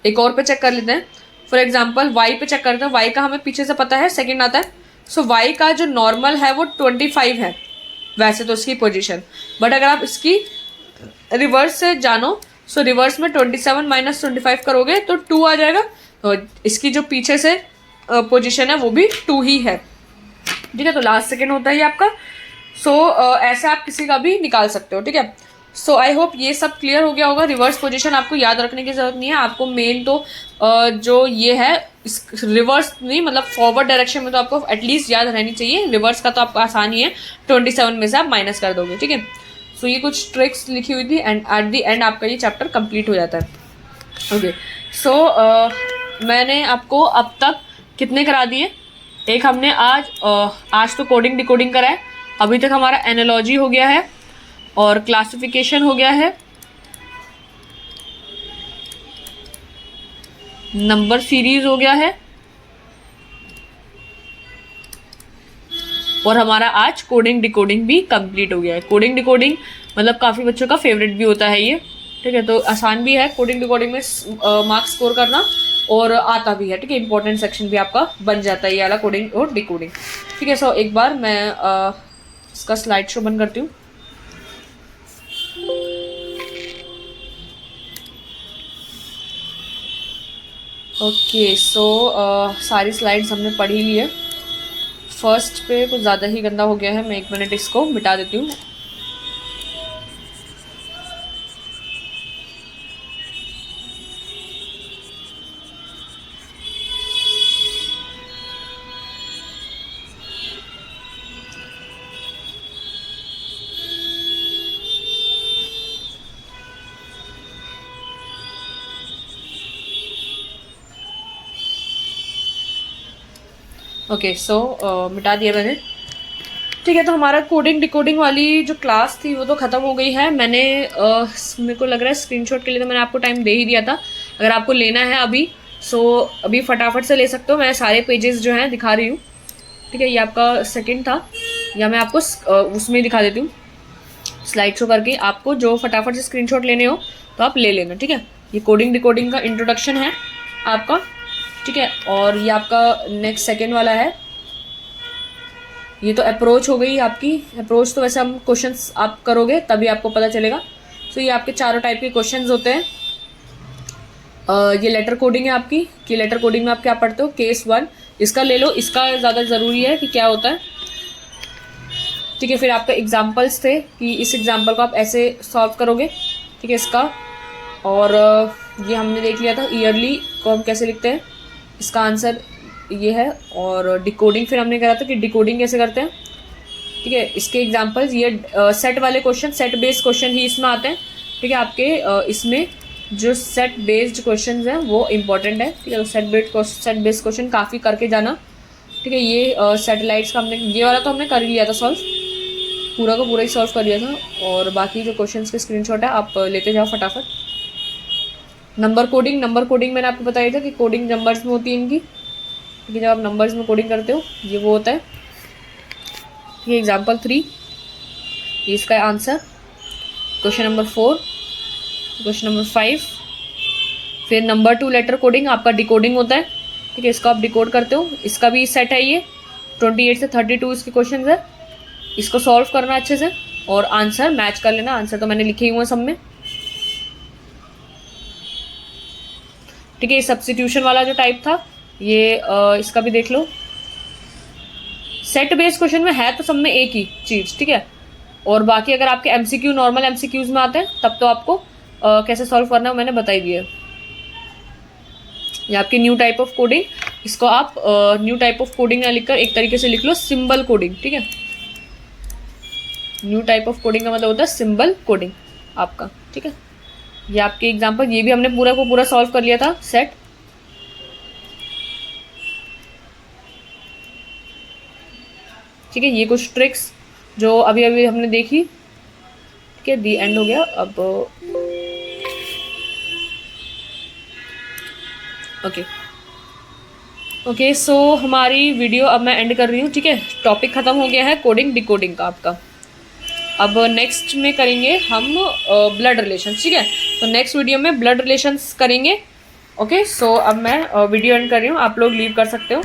एक और पे चेक कर लेते हैं, फॉर एग्जांपल y पे चेक करते हैं, y का हमें पीछे से पता है सेकंड आता है, सो y का जो नॉर्मल है वो 25 है वैसे तो इसकी पोजीशन, बट अगर आप इसकी रिवर्स से जानो, सो रिवर्स में 27 माइनस 25 करोगे तो 2 आ जाएगा, तो इसकी जो पीछे से पोजीशन है वो भी 2 ही है, ठीक है। तो लास्ट सेकेंड होता है आपका। सो ऐसे आप किसी का भी निकाल सकते हो, ठीक है। सो आई होप ये सब क्लियर हो गया होगा। रिवर्स पोजीशन आपको याद रखने की जरूरत नहीं है, आपको मेन तो जो ये है इस रिवर्स नहीं, मतलब फॉरवर्ड डायरेक्शन में तो आपको एटलीस्ट याद रहनी चाहिए, रिवर्स का तो आपको आसान ही है, 27 में से आप माइनस कर दोगे, ठीक है। सो ये कुछ ट्रिक्स लिखी हुई थी एंड एट द एंड आपका ये चैप्टर कंप्लीट हो जाता है। ओके, सो मैंने आपको अब तक कितने करा दिए, एक हमने आज तो कोडिंग डिकोडिंग करा है, अभी तक हमारा एनालॉजी हो गया है और क्लासिफिकेशन हो गया है, नंबर सीरीज हो गया है, और हमारा आज कोडिंग डिकोडिंग भी कंप्लीट हो गया है। कोडिंग डिकोडिंग मतलब काफ़ी बच्चों का फेवरेट भी होता है ये, ठीक है, तो आसान भी है कोडिंग डिकोडिंग में मार्क्स स्कोर करना, और आता भी है, ठीक है, इंपॉर्टेंट सेक्शन भी आपका बन जाता है ये वाला कोडिंग और डिकोडिंग, ठीक है। सो एक बार मैं इसका स्लाइड शो बंद करती हूँ। ओके, सो सारी स्लाइड्स हमने पढ़ ही ली है। फर्स्ट पे कुछ ज़्यादा ही गंदा हो गया है, मैं 1 मिनट इसको मिटा देती हूँ। ओके, सो मिटा दिया मैंने, ठीक है। तो हमारा कोडिंग डिकोडिंग वाली जो क्लास थी वो तो ख़त्म हो गई है। मैंने मेरे को लग रहा है स्क्रीनशॉट के लिए तो मैंने आपको टाइम दे ही दिया था, अगर आपको लेना है अभी सो अभी फटाफट से ले सकते हो। मैं सारे पेजेस जो हैं दिखा रही हूँ, ठीक है, ये आपका सेकंड था, या मैं आपको उसमें दिखा देती हूँ स्लाइड शो करके, आपको जो फटाफट से स्क्रीनशॉट लेने हो तो आप ले लेना, ठीक है। ये कोडिंग डिकोडिंग का इंट्रोडक्शन है आपका, ठीक है, और ये आपका नेक्स्ट सेकंड वाला है, ये तो अप्रोच हो गई आपकी। अप्रोच तो वैसे हम क्वेश्चंस आप करोगे तभी आपको पता चलेगा। तो ये आपके चारों टाइप के क्वेश्चंस होते हैं। ये लेटर कोडिंग है आपकी, कि लेटर कोडिंग में आप क्या पढ़ते हो, केस 1 इसका ले लो, इसका ज़्यादा ज़रूरी है कि क्या होता है, ठीक है। फिर आपका एग्जाम्पल्स थे कि इस एग्जाम्पल को आप ऐसे सॉल्व करोगे, ठीक है, इसका। और ये हमने देख लिया था ईयरली को हम कैसे लिखते हैं, इसका आंसर ये है। और डिकोडिंग फिर हमने करा था कि डिकोडिंग कैसे करते हैं, ठीक है। इसके एग्जांपल्स ये सेट वाले क्वेश्चन, सेट बेस्ड क्वेश्चन ही इसमें आते हैं, ठीक है। आपके इसमें जो सेट बेस्ड क्वेश्चन हैं वो इम्पॉर्टेंट है, ठीक है। तो सेट बेस्ड क्वेश्चन काफ़ी करके जाना, ठीक है। ये सैटेलाइट्स का हमने ये वाला तो हमने कर ही लिया था सॉल्व, पूरा का पूरा ही सॉल्व कर लिया था, और बाकी जो क्वेश्चंस के स्क्रीनशॉट है आप लेते जाओ फटाफट। नंबर कोडिंग मैंने आपको बताया था कि कोडिंग नंबर्स में होती है इनकी, क्योंकि जब आप नंबर्स में कोडिंग करते हो ये वो होता है। ये एग्जाम्पल 3, ये इसका answer. Question number 4, question number 5, फिर नंबर 2 लेटर कोडिंग आपका डिकोडिंग होता है, ठीक है, इसको आप डिकोड करते हो। इसका भी सेट है ये, 28 से 32 इसके क्वेश्चन है। इसको सॉल्व करना अच्छे से और आंसर मैच कर लेना। आंसर तो मैंने लिखे ही हुए सब में, ठीक है। ये सब्स्टिट्यूशन वाला जो टाइप था ये इसका भी देख लो। सेट बेस्ड क्वेश्चन में है तो सब में एक ही चीज, ठीक है। और बाकी अगर आपके एमसीक्यू नॉर्मल एमसीक्यूज में आते हैं तब तो आपको कैसे सॉल्व करना है मैंने बता ही दिया। ये आपकी न्यू टाइप ऑफ कोडिंग, इसको आप न्यू टाइप ऑफ कोडिंग ना लिखकर एक तरीके से लिख लो सिंबल कोडिंग, ठीक है। न्यू टाइप ऑफ कोडिंग का मतलब होता है सिंबल कोडिंग आपका, ठीक है। ये आपके एग्जाम्पल, ये भी हमने पूरा को पूरा सॉल्व कर लिया था सेट। ठीक है, ये कुछ ट्रिक्स जो अभी अभी हमने देखी, ठीक है, दी एंड हो गया। अब ओके सो हमारी वीडियो अब मैं एंड कर रही हूँ, ठीक है। टॉपिक ख़त्म हो गया है कोडिंग डिकोडिंग का आपका। अब नेक्स्ट में करेंगे हम ब्लड रिलेशंस, ठीक है। तो नेक्स्ट वीडियो में ब्लड रिलेशंस करेंगे। ओके सो अब मैं वीडियो एंड कर रही हूँ, आप लोग लीव कर सकते हो।